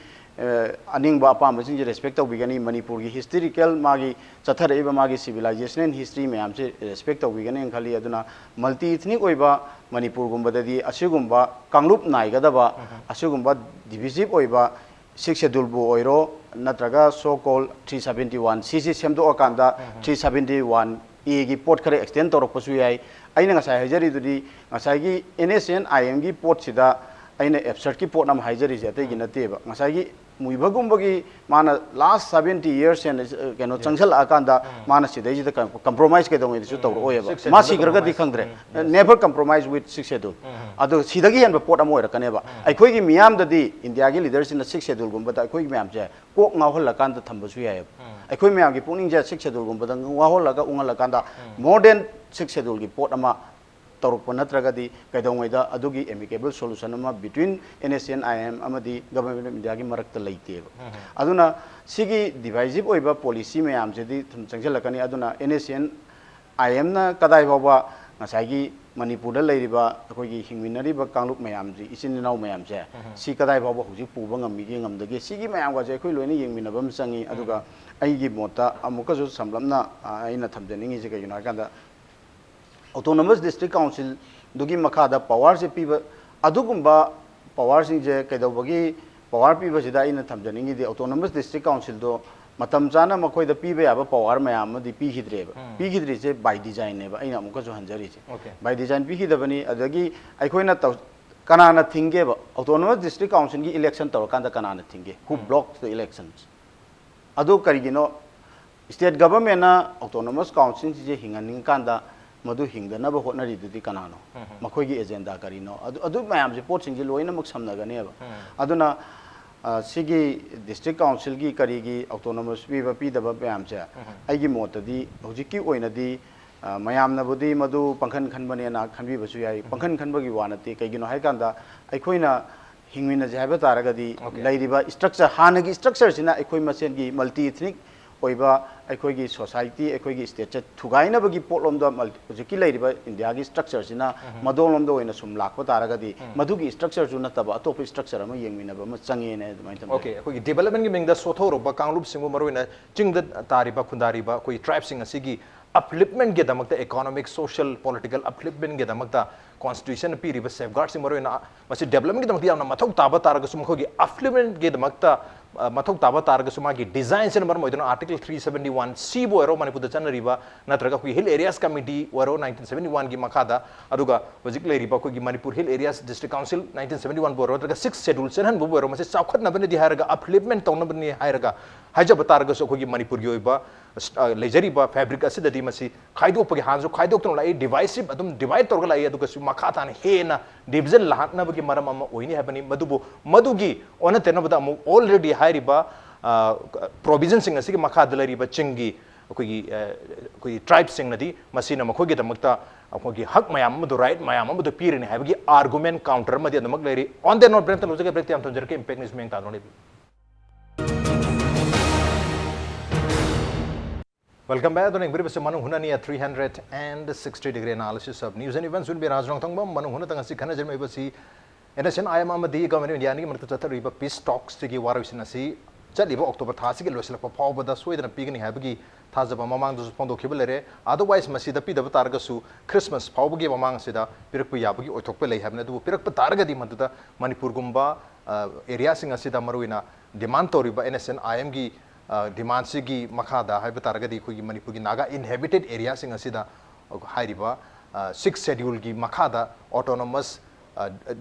aningba apamba sing respect tawbigani Manipur gi historical magi chatharaiba magi civilization and history miyam se respect tawbigane khali aduna multi ethnic oiba Manipur gumbadadi asigumba kanglup naigadaba asigumba divisive oiba 6 schedule bu oiro natraga so called 371 cc semdo akanda 371 e gi port khare extend torok pasu yai aina nga sai hajari dudi nga sai gi NSN IM gi port sida aina absurd ki port nam hajari jate gi nateba nga sai gi muibagum bagi mana last 70 years and keno changsal akanda mana sidai ji compromise ke dong isu tawro oyeba ma sigraga di khangdre never compromise with 6 schedule ado sidagi hen port am oira kaneba aikoi gi miyam dadi India gi leaders in 6 schedule gum bata aikoi gi miyam je kok ngahol la kan ta thambasu yai aikoi miyam gi pungning je 6 schedule gum bata ngahol la ga ungal la kan da more than 6 schedule gi port ama torokpa natragadi kaidongwaida adugi amicable solution ama between NSN IM amadi government of India gi marakta leiteba aduna sigi divisive oiba policy mayam jedi thum changjalakani aduna NSN IM na kadai bawa ngasagi Manipur da leiriba akogi hingminari ba kanglup mayam ji isininaw mayam je si kadai bawa huji puba ngami gi ngamdagi sigi mayam ga je khoi loini yengminabam changi aduga aigi mota amuka jo samlamna aina thamjaningi je kayuna kanda Autonomous District Council dugi makada power se piba adugumba power sing je kaidawagi power piba sida ina thamjaningi di Autonomous District Council do matam chana makoi da piba yaba power mayam di pi hidreba pi hidri je by design ne ba aina amuka jo hanjari je by design pi hidabani adagi aikoina taw kanana thinge ba Autonomous District Council gi election tawkanda kanana thinge who blocked the elections adu karigino state government na Autonomous Council je hinganing kanda madu hingdana ba hotnari dudi kanano makoi gi agenda karino adu mayam je pot singji loina mak samnagane ba aduna sigi district council gi kari gi autonomous pi daba mayam je aigi motadi hojiki oina di mayam na budi madu pangkhan khanbane na khanbi basu yai pangkhan khanbagi wanati kaigino haikanda aikoina hingmina je haiba taragadi lairiba structure hanagi structure sina aikoi masen gi multi ethnic oiba aikoi society aikoi state thugaina bagi potlom da hojiki lairiba India gi structure sina madolom da oina sum lakpa taragadi madugi structure ju nataba atop structure ama yengmina ba ma change ne adumai tam okay aikoi development gi mengda sothoro ba kanglup singu maroina chingda tariba khundari ba koi tribe sing asigi upliftment ge damakta economic social political upliftment ge damakta constitution piriba safeguards sing maroina masi development ge damakta yamna mathau taba taraga sum khogi upliftment ge damakta mathau taba taraga sum gi design sen marom oidona article 371 c bo ero manipur da chanariba natraga kui hill areas committee waro 1971 gi makada aduga hojik leiriba ko gi manipur hill areas district council 1971 bo ro daga 6 schedule sen han bo ro masi chawkhat na bani di haraga upliftment tawna bani haraga haja bataraga so ko gi manipur gi oiba लेजरीबा fabric असिददी मसी खाइदोपगे हांजो खाइदोक्तन लाई divisive अदुम divide तोरग लाई अदुगा सु मखातान हेना डिवीजन लाहनबगे मरम अम ओइनी हैबनी मदुगी ओन तेनबदा अमु ऑलरेडी हाइरिबा प्रोविजन सिंग असिगे मखाद लरिबा चिंगी कोई ट्राइब सिंग नदी मसीना मखोगे दमक्ता अखोगी हक मयाम मदु राइट मयाम मदु पीरने हैबगी आर्गुमेंट काउंटर मदि अदमक लेरी ऑन द नोट ब्रेक तलोजगे ब्रेक त्याम तंजर के इंपैक्ट निस मेंग तानोने Welcome back. Doning beri bese manung hunani a 360-degree analysis of news and events will be Rajrong Tongbam manung hunatang asi khana jermai basi NSN IM amadi government India ni marta chatar riba peace talks tigi warawsin asi chaliba October thasi ge loisalakpa phawbada soidana pigani habagi thajaba mamang du phondo khibelere otherwise masida pi daba targasu Christmas phawbagi mamang sida pirakpu yabagi oithokpe lei habne du pirakpa targadi maduda Manipur gumba area sing asida maruina demand toriba NSN IM gi demand सिगी मखादा हाइब तारगदी खुगी मणिपुर की Naga inhabited area सिंग असिदा हाइरिबा 6 schedule की मखादा ऑटोनोमस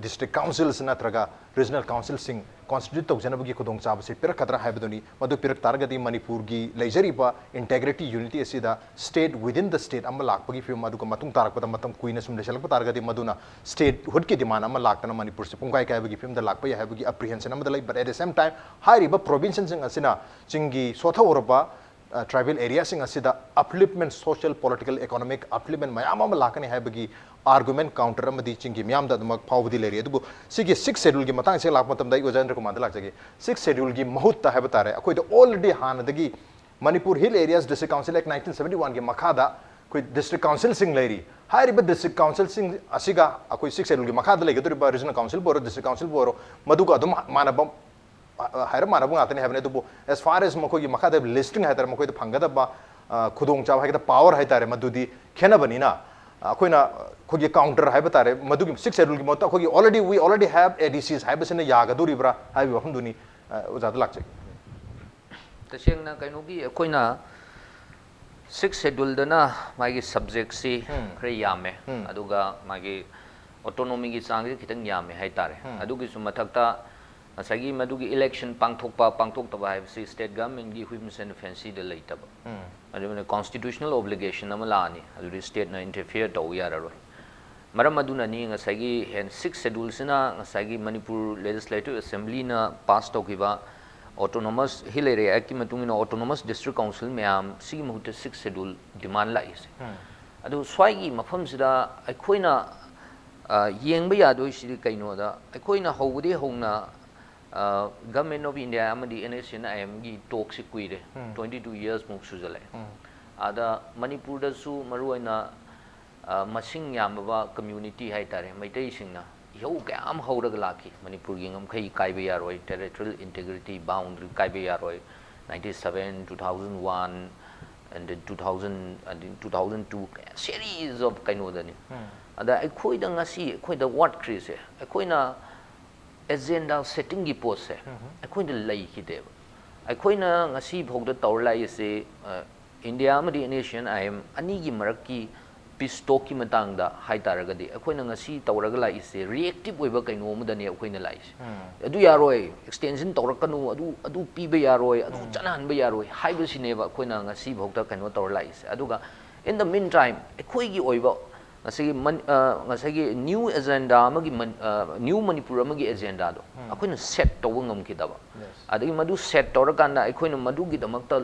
डिस्ट्रिक्ट काउंसिल्स नत्रगा रीजनल काउंसिल सिंग कॉन्स्टिट्यूट तौजनबगी खुदोंग चाबसे पिरकद्रा हाइबदुनी मदु पिरक तारगदी मणिपुर की लेजरीबा इंटेग्रिटी यूनिटी असिदा स्टेट विदिन द स्टेट अम लाकपगी फिल्म अदुगा मतुंग तारकपदा मतम कुइना सुम लेसलक तारगदी मदुना स्टेट हुड की डिमांड अम लाकतना मणिपुर से पुंगाई कायबगी फिल्म द लाकपय हाइबगी अप्रीहेंशन अम दलाई but at the same time हाइरिबा प्रोविंस सिंग असिना चिंगी सोथा ओरबा ट्राइबल एरिया सिंग असिदा upliftment social political economic upliftment मयाम अम लाकने हाइबगी आर्गुमेंट काउंटर अमदी चिंगी म्याम द दमक फावदी लेरी अदुबु सिगी 6 शेड्यूल की मतंग से लाक मतम दai ओजेंद्र कुमार द लाकजगे 6 शेड्यूल की महूत ता है बतारे अखोय द ऑलरेडी हानदगी Manipur hill areas district council act 1971 की मखादा कोई डिस्ट्रिक्ट काउंसिल सिंग लेरी हाइरिबा डिस्ट्रिक्ट काउंसिल सिंग असिगा अखोय 6 शेड्यूल की मखादा लेगदुरिबा रीजनल काउंसिल बोरो डिस्ट्रिक्ट काउंसिल बोरो मदुगा अदुम मानबम हायर मानबु गातने हैबने दुबु एज फार एज मखोय की मखादा लिस्टिंग है तर मखोय द फंगदबा खुदोंग चाव है पावर है तारे मदुदी खेनबनिना अखोयना खोगी काउंटर है तारे मदुगी 6 शेड्यूल की मत खोगी ऑलरेडी वी ऑलरेडी हैव एडीसीज है बसने यागदुरिब्रा हाइबि वफमदुनी उजाद लाकचे तसेंगना कइनोगी अखोयना 6 शेड्यूल दना मागी सब्जेक्ट सी खरे यामे अदुगा मागी ऑटोनॉमी की चांग खितंग यामे है तारे अदुगी सु मथक्ता असगी मदुगी इलेक्शन पांगथोक्तबा है स्टेट गवर्नमेंट की हुइमसन फेंसी द लेतब अदुने कॉन्स्टिट्यूशनल ऑब्लिगेशन अम लानी अदुदी स्टेट ना इंटरफियर तौ याररोय मरम अदुना नि ngसागी हेन 6 शेड्यूल सिना ngसागी मणिपुर लेजिस्लेटिव असेंबली ना पास तौकिबा ऑटोनोमस हिल एरिया एक्ट की मतुंगिना ऑटोनोमस डिस्ट्रिक्ट काउंसिल मैम सी मुहत 6 शेड्यूल डिमांड लाइसे अदु स्वाइगी मफम सिदा अखोइना येंबा यादोय सिदि कइनोदा अखोइना हौबदे हौना गवर्नमेंट ऑफ इंडिया अमदी एनएसएन आईएम की टॉक से कुइरे 22 इयर्स मुक सुजले आदा मणिपुर दसु मरुइना मसिंग यामबा कम्युनिटी है तारे मैतै सिंगना यौ कयाम हौरग लाखी मणिपुर की ngमखै काइबे यारोय territorial integrity boundary काइबे यारोय 97 2001 and 2000 and 2002 series of kainodani ada akhoi da ngasi akhoi da what crease akhoi na agenda setting की पोस्ट है अखोई द लई की देव अखोई ना ngasi भोग द तौर लाई से इंडिया में दी नेशन आईएम अनी की मरक की पीस टॉक की मतंग दा हाई तारगदी अखोई ना ngasi तौरग लाई से रिएक्टिव ओइबा कइनो मदने अखोई ना लाई से अदु यारोय एक्सटेंशन तौरकनु अदु पीबे यारोय अदु चनहनबे यारोय हाइबे सिनेबा अखोई ना ngasi भोग द कइनो तौर लाई से अदुगा इन द मीन टाइम अखोई की ओइबा ngasi new agenda amagi new manipur amagi agenda do akoina set tawang ngam adagi madu set tawrakanda akoina madu gi damakta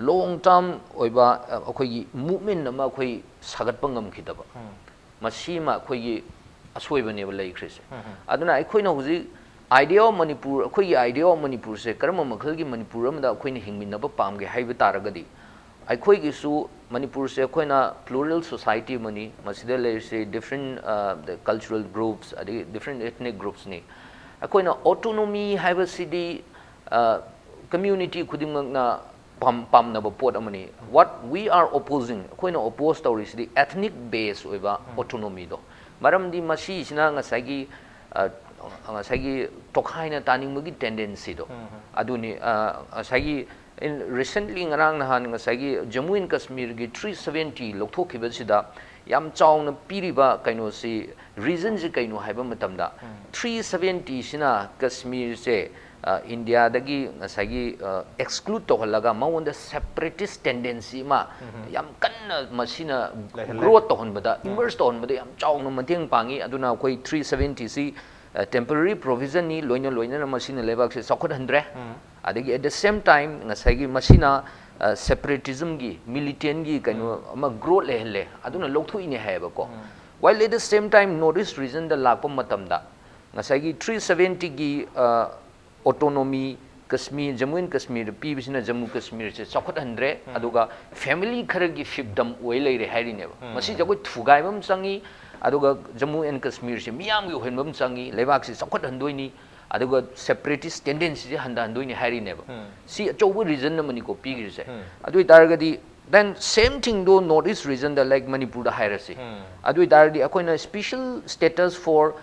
long term oiba akoigi movement ama akoi sagatpa ngam khidaba masima akoigi asoiba ne balai khrise aduna akoina huji idea of manipur akoigi idea of manipur se karma makhal gi manipur amda akoina hingminaba pamge haiba taragadi अखोई सु मणिपुर से अखोना plural society मनी मसिदा से different the cultural groups अदि different ethnic groups ने अखोना ऑटोनॉमी हाइबसिदी कम्युनिटी खुदिमना पामनब पोट अमनी व्हाट वी आर ओपोजिंग अखोना ओपोज तौरिसिदी एथनिक बेस ओइबा ऑटोनॉमी दो मरमदी मसी सिना ngसागी तोखाइना तानिंगबगी टेंडेंसी दो अदुनी ngसागी in recently ngarang nahan ngasagi Jammu and Kashmir gi 370 lokthokibasida yam chawna piriba kaino si reason ji kaino haiba matamda 370 sina Kashmir se India dagi ngasagi exclude to halaga mawonda separatist tendency ma yam kanna masina growth to honbada inverse to honbada yam chawna mateng pangi aduna koi 370 si temporary provision ni loina machine lebak se sakot handre adagi at the same time ngasagi machine separatism gi militant gi kaino ama grow lehele aduna lokthui ne haiba ko while at the same time notice reason the lakpa matamda ngasagi 370 gi autonomy Kashmir Jammu and Kashmir pibisina Jammu Kashmir se sakot handre aduga family khara gi fiefdom oi leire hairi ne masi jagoi thugai bam changi aduga Jammu and Kashmir se miyam gi hoinbam changi lebak se sakot handoi ni aduga separatist tendency handa handoi ni hairi ne si achobu reason na mani ko pigir se adui targadi then same thing do notice reason the like Manipur da haira se adui targadi akoina special status for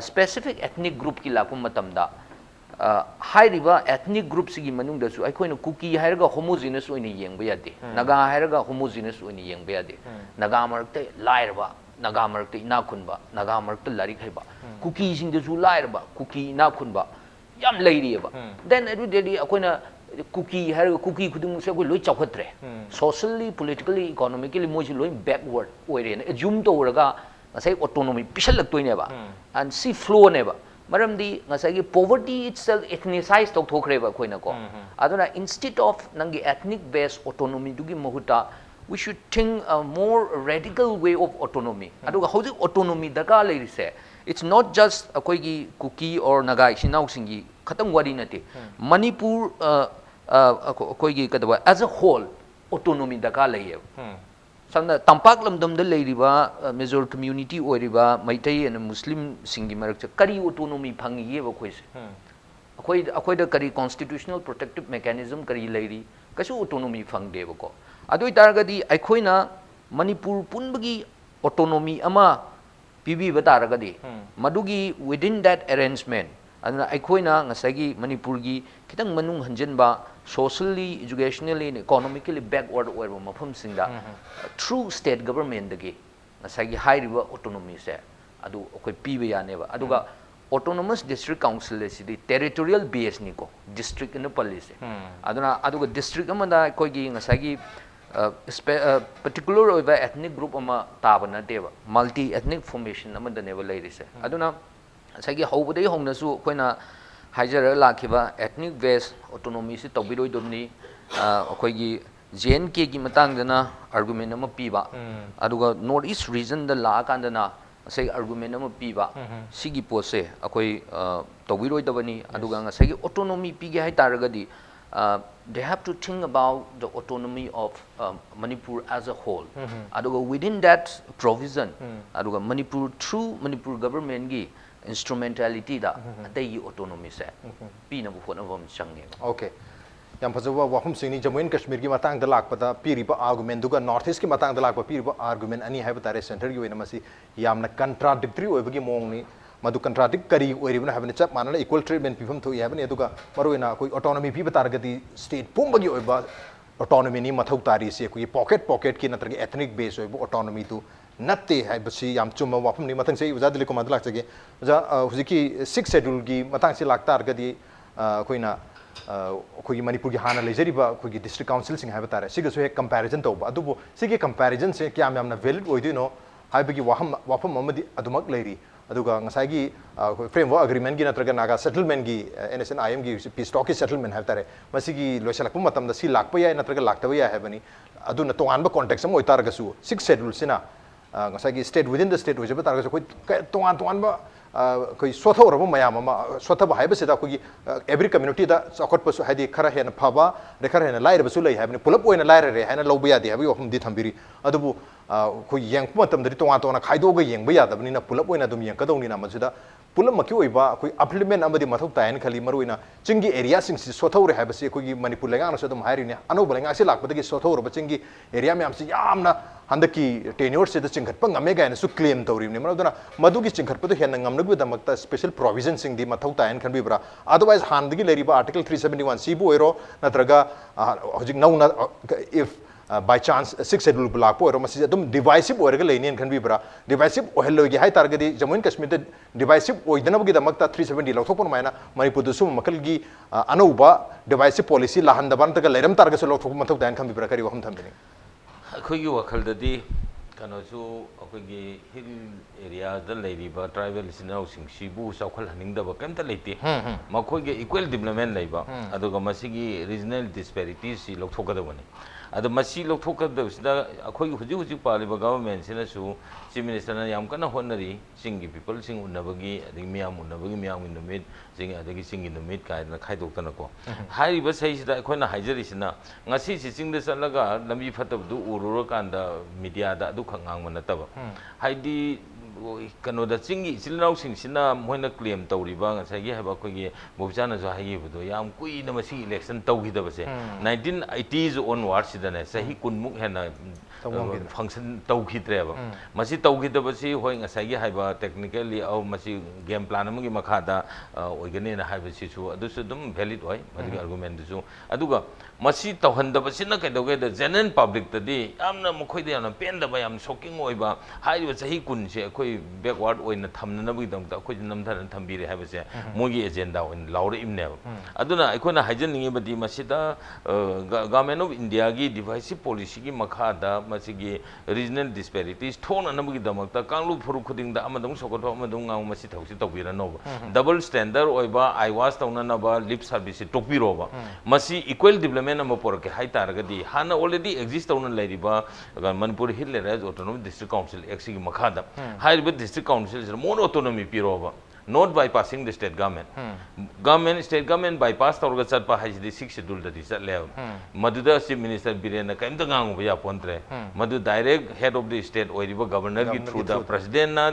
specific ethnic group ki lakum matam da हाइरिबा ethnic group सिगी मनुंगदसु अखोइना कुकी हाइरगा homogeneous ओइना येंगबा यादे Naga हाइरगा homogeneous ओइना येंगबा यादे नागा मरक्ते लाइरबा नागा मरक्ते इना खुनबा नागा मरक्ते लारिक हाइबा कुकी सिंगदसु लाइरबा कुकी इना खुनबा याम लेरियबा देन एदुदेदी अखोइना कुकी हाइरगा कुकी खुदुंग से अखोइ लोइ चावखत्रे सोशली पॉलिटिकली इकोनॉमिकली मोइसि लोइ बैकवर्ड ओइरेन एज्यूम तोरगा ngasai autonomy pisal laktoineba and see flow neba maramdi ngasai gi poverty itself ethnicized tok thokhreba khoina ko aduna instead of nangi ethnic based autonomy dugi mahuta we should think a more radical way of autonomy aduga hoji autonomy daka leirise it's not just akoi gi kuki or naga sinau singi khatang wari nate manipur akoi gi kadwa as a whole autonomy daka leiye samna tampak lamdam da leiriba major community oiriba maitai and muslim singi marak kari autonomy phangi ye ba khoise akoi da kari constitutional protective mechanism kari leiri kasu autonomy phangde ba ko adoi taragadi aikoina manipur punbagi autonomy ama pibi ba taragadi madugi within that arrangement aduna aikoina ngasagi manipur gi kitang manung hanjenba socially, educationally, and economically backward or mafam singda through state government dagi nasagi high river autonomy se adu akoi pibe ya neba aduga autonomous district council is territorial base ni ko district in police aduna aduga district amada akoi gi ngasagi particular over ethnic group ama tabana deba multi ethnic formation amada neba leirise aduna sagi hobudai hongnasu koina हाइजर लाखिबा ethnic base autonomy से तौबिरोय दोमनी अखोइगी JNK की मतंगदना argument अमा पीबा अदुगा north east region द ला कांदना से आर्गुमेंट अमा पीबा सिगी पोसे अखोइ तौबिरोय दबनी अदुगा ngasai ऑटोनॉमी पीगे हाइ तारगदी they have to think about the autonomy of Manipur as a whole aduga within that provision aduga Manipur through Manipur government gi instrumentality da they autonomy se pina bu khona bom changne okay yam phajwa wahum singni Jammu and Kashmir gi matang da lakpada piriba argument duga north east gi matang da lakpa piriba argument ani haiba tare center gi wena masi yamna contradictory oibagi mong ni madu contradict kari oiribna habne chap manana equal treatment pifam tho yabne duga maroina koi autonomy pi batargati state pumbagi oiba autonomy ni mathau tari se koi pocket ki natragi ethnic base oiba autonomy tu natte hai basi yam chuma wapam ni matang se uja dile ko madlak chage uja hujiki 6th schedule gi matang se lakta argadi koina khoi Manipur gi hana lejariba khoi gi district council sing haiba tare siga so he comparison tawba adubo sigi comparison se kyam yamna valid oidino haibagi wapam amadi adumak leiri aduga ngasai gi framework agreement gi natraga naga settlement gi NSN IM gi peace talk settlement haiba tare masigi loisalakpa matam da si lakpa ya natraga laktaba ya habani aduna tonganba context am oitarga su 6th schedule sina ngasai state within the state ojaba targa koi tongan ba koi sotha oraba mayam ama sotha ba haiba sida koi every community da sakot pasu hadi khara hena phaba re khara hena laira basu lai habni pulap oina laira re hena lobu ya de habi ofum di thambiri adubu koi yang matam dari tongan khaido ga yang ba ya da bani na pulap oina dum yang kadong ni na masida pulap maki oiba koi upliftment amadi mathau tayan khali maruina chingi area sing si sotha ore haiba se koi Manipur lenga na sodum hairi ne anu balenga se lakpa da gi sotha oraba chingi area me am si yamna handaki tenure se da chingkhatpa ngame ga na su claim tawrim ne maraduna madugi chingkhatpa da henna ngamnagu da makta special provision sing di mathau tayan khan bibra otherwise handagi leriba article 371 c bu oiro natraga hojik nauna if by chance 6th schedule block po ero masi adum divisive orega leinian khan bibra divisive ohello gi hai targadi Jammu and Kashmir de divisive oidana gi da makta 370 lothopon maina Manipur du sum makal gi anauba divisive policy lahandaban ta leiram targa se lothop mathau tayan khan bibra kari waham thambini ꯑꯩꯈꯣꯏꯒꯤ ꯋꯥꯈꯜꯗꯗꯤ ꯀꯩꯅꯣꯁꯨ ꯑꯩꯈꯣꯏꯒꯤ hill ꯑꯦꯔꯤꯌꯥꯗ ꯂꯩꯔꯤꯕ tribal ꯏꯆꯤꯟ ꯏꯅꯥꯎꯁꯤꯡꯁꯤꯕꯨ ꯆꯥꯎꯈꯠꯍꯟꯅꯤꯡꯗꯕ ꯀꯩꯝꯇ ꯂꯩꯇꯦ ꯃꯈꯣꯏꯒꯤ ꯏꯀ꯭ꯋꯦꯜ ꯗꯤꯕꯂꯞꯃꯦꯟ ꯂꯩꯕ ꯑꯗꯨꯒ ꯃꯁꯤꯒꯤ ꯔꯤꯖꯅꯦꯜ ꯗꯤꯁꯄꯦꯔꯤꯇꯤꯁꯤ ꯂꯧꯊꯣꯛꯀꯗꯕꯅꯤ ꯑꯗꯣ ꯃꯁꯤ ꯂꯧꯊꯣꯛꯀꯗꯕꯁꯤꯗ ꯑꯩꯈꯣꯏꯒꯤ ꯍꯧꯖꯤꯛ ꯍꯧꯖꯤꯛ ꯄꯥꯜꯂꯤꯕ ꯒꯚꯔꯟꯃꯦꯟꯁꯤꯅꯁꯨ ꯆꯤꯐ ꯃꯤꯅꯤꯁꯇꯔꯅ ꯌꯥꯝ ꯀꯟꯅ ꯍꯣꯠꯅꯔꯤ ꯆꯤꯡꯒꯤ ꯄꯤꯄꯜꯁꯤꯡ ꯎꯟꯅꯕꯒꯤ ꯑꯗꯒꯤ ꯃꯤꯌꯥꯝ ꯎꯟꯅꯕꯒꯤ ꯃꯤꯌꯥꯝꯒꯤ ꯅꯨꯃꯤꯠ ꯑꯗꯒꯤ ꯆꯤꯡꯒꯤ ꯅꯨꯃꯤꯠ ꯀꯥꯏꯗꯅ ꯈꯥꯏꯗꯣꯛꯇꯅꯀꯣ ꯍꯥꯏꯔꯤꯕ ꯆꯍꯤꯁꯤꯗ ꯑꯩꯈꯣꯏꯅ ꯍꯥꯏꯖꯔꯤꯁꯤꯅ ꯉꯁꯤꯁꯤ ꯆꯤꯡꯗ ꯆꯠꯂꯒ ꯂꯝꯕꯤ ꯐꯠꯇꯕꯗꯨ ꯎꯔꯨꯔꯀꯥꯟꯗ ꯃꯤꯗꯤꯌꯥꯗ ꯑꯗꯨꯈꯛ ꯉꯥꯡꯕ ꯅꯠꯇꯕ ꯍꯥꯏꯗꯤ कनोदा चिंगी इचिलनाउ सिंगसिना मोइना क्लेम तौरिबा ngसाigi haba kogi bobjana jo hayi budo yam kui na masi election tawgidabase 1980s onwards sidane sahi kunmuk hena function tawkhidreba masi tawkhidabasi hoi ngsaigi haba technically au masi game plan amagi makhada oigane na habasi chu adusu dum valid hoi madi argument chu aduga masi tawhandabasi na kaidoge the general public tadi amna mokhoide yamna pendaba yam shocking oiba haiba sahi kun se khoi backward oina thamna na bui dam ta khoi namthana thambire habase mogi agenda on laure imne aduna aikona haijaningi badi masida government of India gi divisive policy gi makhada masigi regional disparities thona namugi damakta kanglu phuru khuding da amadung sokoto amadung ngau masi thausi tawbira no double standard oiba iwas tawna na ba lip service tokbiro ba masi equal development am porke hai targadi hana already exist tawna lairiba manipur hill area autonomous district council exi gi makhada high district council is more autonomy piroba not bypassing the state government. State government bypass tawga chatpa haidi 6 schedule da chatle maduda chief minister birena kaimta ngangu ya pontre madu direct head of the state oiriba governor gi through the president na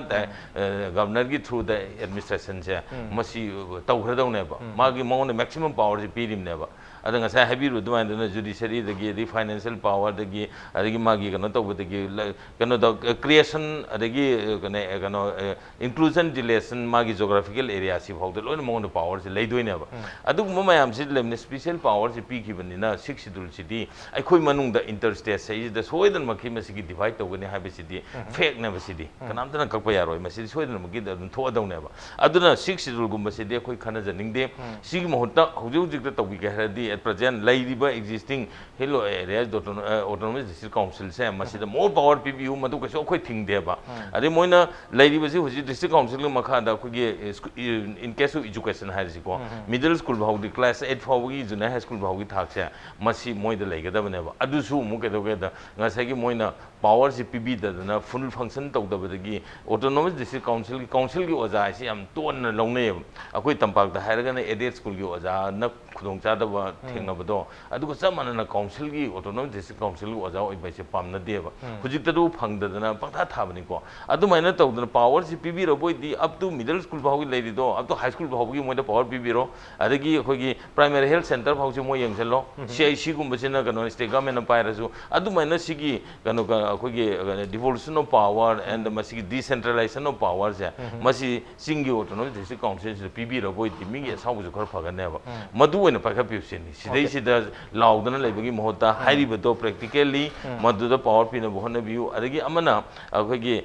governor gi through the administration se masi tawhradau ne ba magi mong maximum power ji pirim ne ba adanga sa habiru duan na judiciary the gi financial power the gi adagi magi kano tawba the gi kano the creation adagi kano inclusion deletion magi geographical area si phau de loin mong power si leidoi ne ba adu mayam si lemne special power si pi ki bani na 6 schedule city ai khoi manung da interstate sai da soidan makhi masi gi divide to gane habi city fake ne ba city kanam tana kakpa yaroi masi soidan makhi da tho adau ne ba aduna 6 schedule gum masi de khoi khana janing de si gi mohta hujung jik da tobi ga heradi at present laidiba existing hello areas autonomous district council se masi da more power pbu madu ka so khoi thing de ba ade moina laidiba si huji district council makha da khoi in case of education has ko middle school bhaudi class 8 phawgi junior high school bhaudi thakse masi moida leigadabane ba adusu mu ke doge da ngasagi moina power si pb da na full function tawdabadagi autonomous district council gi oja si am ton na longne akoi tampak da hairaga na aided school gi oja na khudong cha da ba thengna bado adugo samana na council gi autonomous district council gi oja oi bai se pamna de ba hujik ta du phangda na paktha thabani ko adu maina tawdana power si pb ro boi di up to middle school bhawi leiri do up to high school bhawi moida power pbiro adagi khogi primary health center bhawi mo yengsello cic gumba sina kano state government na pairasu adu maina sigi kano khogi devolution of power and masigi decentralization of power ja masi singi autonomous district council pb ro boi di mingi sabu khar phagane ba madu oina pakha pipseni sidai sida laudana leibagi mohota hairi bedo practically madu da power pina bohna view adagi amana khogi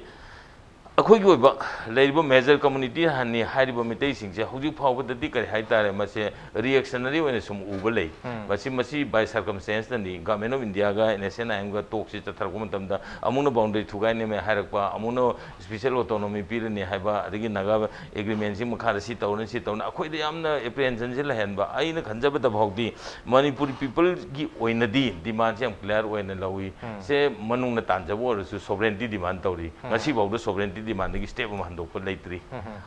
अखोई की लेरिबो major community हानि हारिबो मितै सिंगसे हुजि फावबदि करि हाइतारे मसे reactionary वने सुम उबलै मसी bye circumstance नि government of India गा national आइम गा टॉक सि तथरको मतमदा अमुनो बाउंड्री थुगाइने मे हारकपा अमुनो स्पेशल ऑटोनॉमी पिरनि हाइबा अदि नगा एग्रीमेंट सि मखार सि तौन अखोइ दे यामना एप्रिहेंशन सि लहनबा आइना खंजबद भौदी मणिपुरी पीपल की ओइनदी डिमांड से क्लियर ओइना लवी से मनुंगना तांजबो रसु सोवरेनिटी डिमांड तौरी ngasi बाउद सोवरेनिटी डिमांड की स्टेप हम हंदोक लेत्री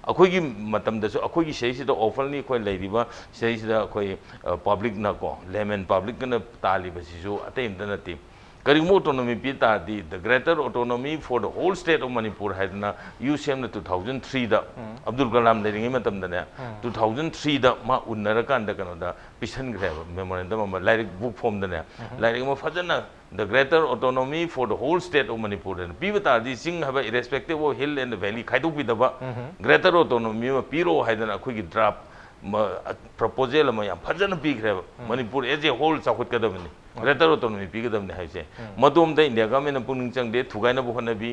अखोगी मतमदसु अखोगी सेसिदा ऑफरली कोइ लेरिबा सेसिदा कोइ पब्लिक न को लेमन पब्लिक न तालिबसिसु अतेमदा नति करिमो ऑटोनॉमी पिता दी the greater autonomy for the whole state of Manipur हैदना यूसीएम 2003 दा अब्दुल कलाम लेरिंगे मतमदने 2003 दा मा उन्नर कांदा कनोदा पिसन ग्रेब मेमोरेंडम मा लाइक बुक फॉर्म दने लाइक मा फजना the greater autonomy for the whole state of Manipur and pivata di sing have irrespective of hill and valley khaidu pidaba greater autonomy ma piro haidana khoi draft proposal ma yam phajana pigre Manipur as a whole chakut kadamni greater autonomy pigadamni haise madom da India government puning chang de thugaina bu hanabi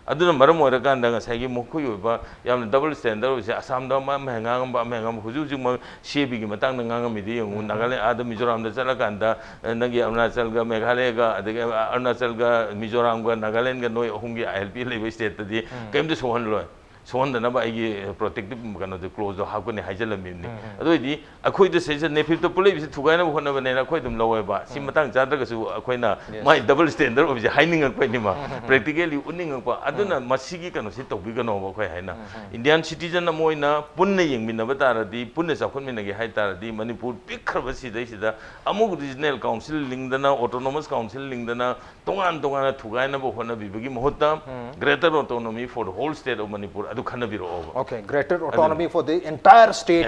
aduna maram oirakan da saigi mokhui oba yam double standard se assam da ma mehangam ba mehangam huju ju ma sebi gi matang ngangam mi de ngu nagale ada mizoram da chala kan da nagi arunachal ga meghalaya ga adega arunachal ga mizoram ga nagaland ga noi ohum gi ilp level state di kem de sohan lo सोहनदनब आइगी protective कनो clause हाकने हाइजलमिनी अदोइदी अखोइद session नेफिप तो police से थुगाइना होनबने अखोइ दुम लवेबा सि मतंग चाद्रगसु अखोइना माइ डबल स्टैंडर्ड ऑफ हाइनिंग पैनिमा प्रैक्टिकली उनिंगपा अदुना मसिगी कनो सि तोबिगनो अखोइ हाइना इंडियन सिटीजन मोइना पुन्ने यंगमिनब तारदी पुन्ने चाखुनमिनगे हाइ तारदी मणिपुर पिखरब सिदैसिदा अमुक रीजनल काउंसिल लिंगदना ऑटोनोमस काउंसिल लिंगदना तोंगान तोंगान थुगाइना होनबिबगी महत्ता greater autonomy for the whole state of Manipur Okay, greater autonomy for the entire state.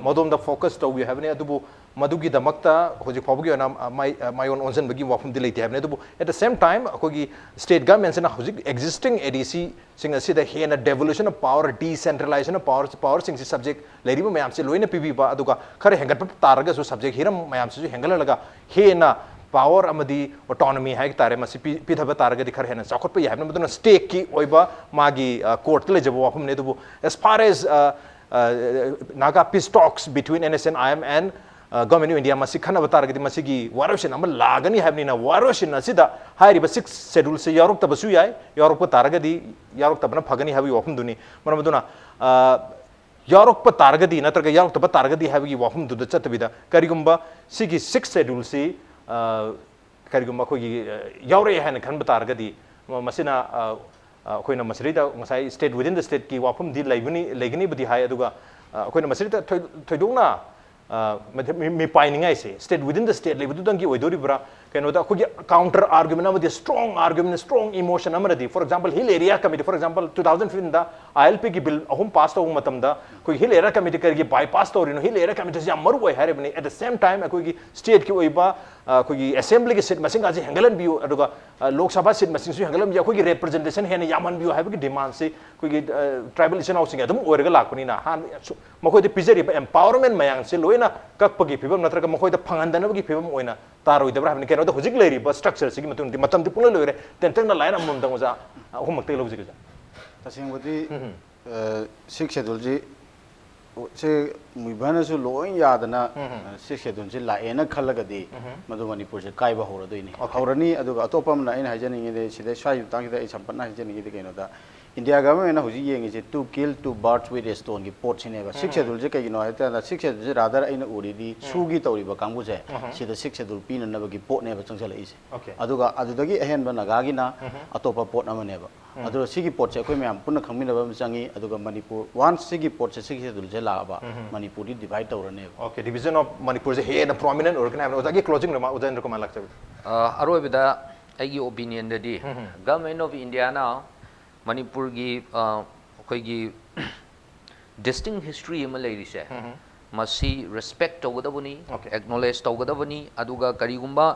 Madom the focus to we have ne adubu madugi damakta hoji phabugi na my own onsen bagi wafum dilai have ne adubu at the same time akogi state governments na hoji existing ADC sing asi the he na devolution of power, decentralization of power sing subject lady mayam se loina pb ba aduga khare hengat taraga so subject hiram mayam se hengala laga he na power amadi autonomy hai tare masi pithaba targa dikhar hena chakot pa yahna maduna state ki oiba magi court le jabo apum ne dubu as far as naga peace talks between NSN IM and government of India masi khana batarga di masi gi waroshin amal lagani habni na waroshin asida hai riba 6 schedule se yorok tabasu yai yorok pa targa di yorok tabna phagani habi apum duni maduna yorok pa targa di natraga yorok tab targa di habi apum du chatbida karigumba sigi 6 schedule se ꯀꯔꯤꯒꯨꯝꯕ ꯑꯩꯈꯣꯏꯒꯤ ꯌꯥꯎꯔꯛꯑꯦ ꯍꯥꯏꯅ ꯈꯟꯕ ꯇꯥꯔꯒꯗꯤ ꯃꯁꯤꯅ ꯑꯩꯈꯣꯏꯅ ꯃꯁꯤꯗ ꯉꯁꯥꯏ ꯁ꯭ꯇꯦꯠ ꯋꯤꯗꯤꯟ ꯗ ꯁ꯭ꯇꯦꯠꯀꯤ ꯋꯥꯐꯝꯗꯤ ꯂꯩꯒꯅꯤꯕꯨꯗꯤ ꯍꯥꯏ ꯑꯗꯨꯒ ꯑꯩꯈꯣꯏꯅ ꯃꯁꯤꯗ ꯊꯣꯏꯗꯣꯛꯅ ꯃꯤꯄꯥꯏꯅꯤꯡꯉꯥꯏꯁꯦ ꯁ꯭ꯇꯦꯠ ꯋꯤꯗꯤꯟ ꯗ ꯁ꯭ꯇꯦꯠ ꯂꯩꯕꯗꯨꯗꯪꯒꯤ ꯑꯣꯏꯗꯣꯔꯤꯕ꯭ꯔꯥ ꯀꯩꯅꯣꯗ ꯑꯩꯈꯣꯏꯒꯤ ꯀꯥꯎꯟꯇꯔ ꯑꯥꯔꯒꯨꯃꯦꯟ ꯑꯃꯗꯤ ꯁ꯭ꯇ꯭ꯔꯣꯡ ꯑꯥꯔꯒꯨꯃꯦꯟ ꯁ꯭ꯇ꯭ꯔꯣꯡ ꯏꯃꯣꯁꯟ ꯑꯃꯅꯗꯤ for example hill area committee for example 2015ꯗ ILP ꯒꯤ ꯕꯤꯜ ꯑꯍꯨꯝ ꯄꯥꯁ ꯇꯧꯕ ꯃꯇꯝꯗ ꯑꯩꯈꯣꯏ ꯍꯤꯜ ꯑꯦꯔꯤꯌꯥ ꯀꯃꯤꯇꯤ ꯀꯔꯤꯒꯤ ꯕꯥꯏꯄꯥꯁ ꯇꯧꯔꯤꯅꯣ ꯍꯤꯜ ꯑꯦꯔꯤꯌꯥ ꯀꯃꯤꯇꯤꯁꯤ ꯌꯥꯝ ꯃꯔꯨ ꯑꯣꯏ ꯍꯥꯏꯔꯤꯕꯅꯤ ꯑꯦꯠ ꯗ ꯁꯦꯝ ꯇꯥꯏꯝ ꯑꯩꯈꯣꯏꯒꯤ ꯁ꯭ꯇꯦꯠꯀꯤ ꯑꯣꯏꯕ ꯑꯩꯈꯣꯏꯒꯤ ꯑꯦꯁꯦꯝꯕ꯭ꯂꯤꯒꯤ ꯁꯤꯠ ꯃꯁꯤꯡ ꯑꯁꯤ ꯍꯦꯟꯒꯠꯍꯟꯕꯤꯌꯨ ꯑꯗꯨꯒ ꯂꯣꯛ ꯁꯚꯥ ꯁꯤꯠ ꯃꯁꯤꯡꯁꯨ ꯍꯦꯟꯒꯠꯍꯟꯕꯤꯌꯨ ꯑꯩꯈꯣꯏꯒꯤ ꯔꯦꯄ꯭ꯔꯖꯦꯟꯇꯦꯁꯟ ꯍꯦꯟꯅ ꯌꯥꯝꯍꯟꯕꯤꯌꯨ ꯍꯥꯏꯕꯒꯤ ꯗꯤꯃꯥꯟꯁꯤ ꯑꯩꯈꯣꯏꯒꯤ ꯇ꯭ꯔꯥꯏꯕꯦꯜ ꯏꯆꯤꯟ ꯏꯅꯥꯎꯁꯤꯡ ꯑꯗꯨꯝ ꯑꯣꯏꯔꯒ ꯂꯥꯛꯄꯅꯤꯅ ꯃꯈꯣꯏꯗ ꯄꯤꯖꯔꯤꯕ ꯑꯦꯝꯄꯥꯋꯔꯃꯦꯟ ꯃꯌꯥꯝꯁꯤ ꯂꯣꯏꯅ ꯀꯛꯄꯒꯤ ꯐꯤꯕꯝ ꯅꯠꯇ꯭ꯔꯒ ꯃꯈꯣꯏꯗ ꯐꯪꯍꯟꯗꯅꯕꯒꯤ ꯐꯤꯕꯝ ꯑꯣꯏꯅ ꯇꯥꯔꯣꯏꯗꯕ꯭ꯔꯥ ꯍꯥꯏꯕꯅꯤ ꯀꯩꯅꯣꯗ ꯍꯧꯖꯤꯛ ꯂꯩꯔꯤꯕ ꯁ꯭ꯇ꯭ꯔꯛꯆꯔꯁꯤꯒꯤ ꯃꯇꯨꯡꯗꯤ ꯃꯇꯝꯗꯤ ꯄꯨꯡꯂꯣꯏ ꯂꯣꯏꯔꯦ ꯇꯦꯟꯇꯪꯅ ꯂꯥꯏꯟ ꯑꯃꯃꯝꯗꯪ ꯑꯣꯖꯥ ꯑꯍꯨꯝꯃꯛꯇꯒꯤ ꯂꯧꯖꯒꯦ ꯑꯣꯖꯥ तसेंबदी 6 शेड्यूल जी से मुइबानसु लोय यादना 6 शेड्यूल जी लाएना खलगदी मधु मणिपुर से कायबा होरदोइनी होरनी अदुगा अतोपमना इन हाइजनिंग दे सिदे स्वायु तांगिदा इ संपन्ना हाइजनिंग दे केनोदा इंडिया गवर्नमेंट हुजी येंगे से to kill two birds with a stone की पोर्ट सिनेबा 6 शेड्यूल जे कगिनो हाइता 6 शेड्यूल जे रादर आइना उरिदी सुगी तौरिबा कांगु जे सिदा 6 शेड्यूल पीन नबगी पोर्ट नेबा चंगसला इसे अदुगा अदुदगी अहेनबा नगागिना अतोपा पोर्ट अमनेबा अदुगा सिगी पोर्ट से अखोय मयाम पुन खंगमिनबा चंगी अदुगा मणिपुर वंस सिगी पोर्ट से 6 शेड्यूल जे लाबा मणिपुर दी डिवाइड तौरने ओके डिवीजन ऑफ मणिपुर से हेन प्रोमिनेंट ऑर्गेनाइज ओजागी क्लोजिंग रमा उदयन को मान लगता है अरोबदा आइगी ओपिनियन ददी गवर्नमेंट ऑफ इंडिया ना मणिपुर की अखोगी डिस्टिंक्ट हिस्ट्री अमा लेरिसे मसी रेस्पेक्ट तौगदबनी एक्नॉलेज तौगदबनी अदुगा करिगुंबा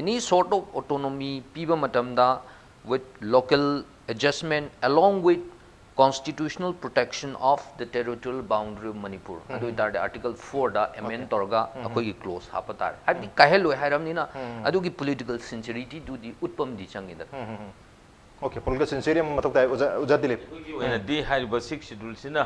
एनी सॉर्ट ऑफ ऑटोनॉमी पीबा मतमदा with local adjustment along with constitutional protection of the territorial boundary of Manipur. Adu itarde article 4 da amend torga akoi clause hapatar. Hadi kahelo hairamni na adu ki political sincerity to the utpam di changida. Okay, political sincerity matok dai uja dilip. When the high 6 schedule sina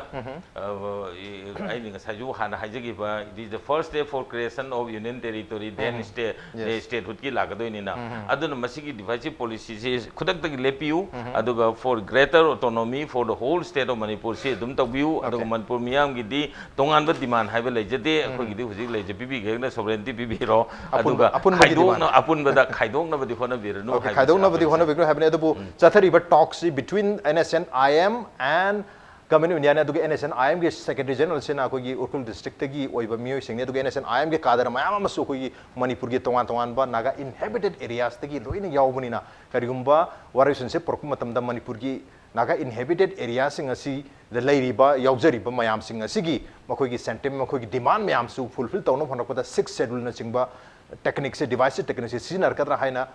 I think saju hana hajagi ba it is the first day for creation of union territory then statehood ki lagadoi na aduna masigi divisive policy se khudak tak lepiu aduga for greater autonomy for the whole state of Manipur se dum tabiu aduga Manipur miyam gi di tongan ba demand haiba leijade akoi gi di hujik leije bibi gegna sovereignty bibi ro aduga apun ba da khaidong na ba di hona birnu khaidong na ba di hona birnu habne adu chathari but talks between NSN IM and government of India ne aduga NSN IM ge secretary general sena ko gi Urkhul district gi oiba miyo singne aduga NSN IM ge kadar mayam amasu ko gi Manipur ge tongan ba naga inhabited areas tagi loina yaubani na karigumba waration se porkum matam da Manipur gi naga inhabited areas sing asi the lairiba yaujari ba mayam sing asi gi makoi gi sentiment makoi gi demand mayam su fulfill tawno phonakpa da 6 schedule na chingba technique se device technique se sinar kadra haina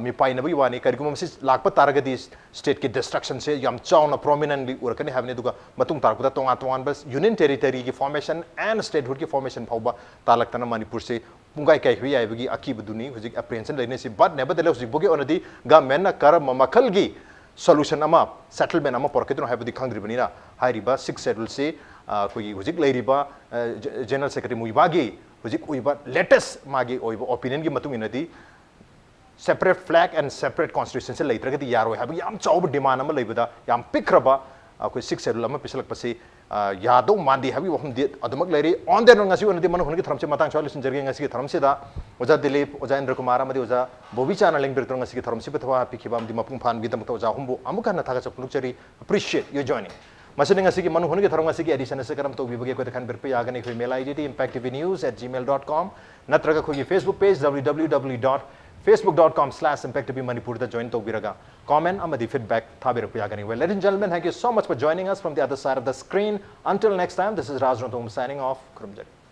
mi paina bi wani karigum se lakpa taragadi state ki destruction se yam chauna prominently urkani havne duga matung tarkuda tongan bas union territory ki formation and statehood ki formation phauba talaktana Manipur se pungai kai hui ai bagi aki buduni hujik apprehension leine si but nevertheless hujik boge onadi government na kar mamakal gi solution ama settlement ama porketno haibadi khangri banina hairiba 6 schedule se koi hujik leiriba general secretary muibagi hujik uiba latest magi oiba opinion gi matung inadi separate flag and separate constitution se leitragadi yaroi habi yam chawb demand ama leibada yam pikraba अखोई 6 schedule अमा पिसलक पसी यादो मांदी हबी वहम दे अदमक लेरी on the नंग ngasi ओनदि Manu हुनगी थरम से Matang solution जरगे ngasi की थरम से दा ओजा दिलीप ओजा इंद्र कुमार अमदि ओजा बोबी चाना लिंग बिरतों ngasi की थरम से बथवा पिखिबा अमदि मपुंग फान गिदम तो ओजा हुंबो अमुका न थागा चपलुक चरी appreciate your joining Masne ngasi की मनु हुनगी थरम ngasi की एडिशन से करम तो बिबगे को तखन बिरपे यागने कोई मेल आईडी impacttvnews@gmail.com नत्रगा कोई Facebook page www.facebook.com/impacttv manipur da join tobiraga comment amadi feedback thabirapya gani. Well, ladies and gentlemen, thank you so much for joining us from the other side of the screen. Until next time, this is Raj Ranthong signing off. Kurumjari.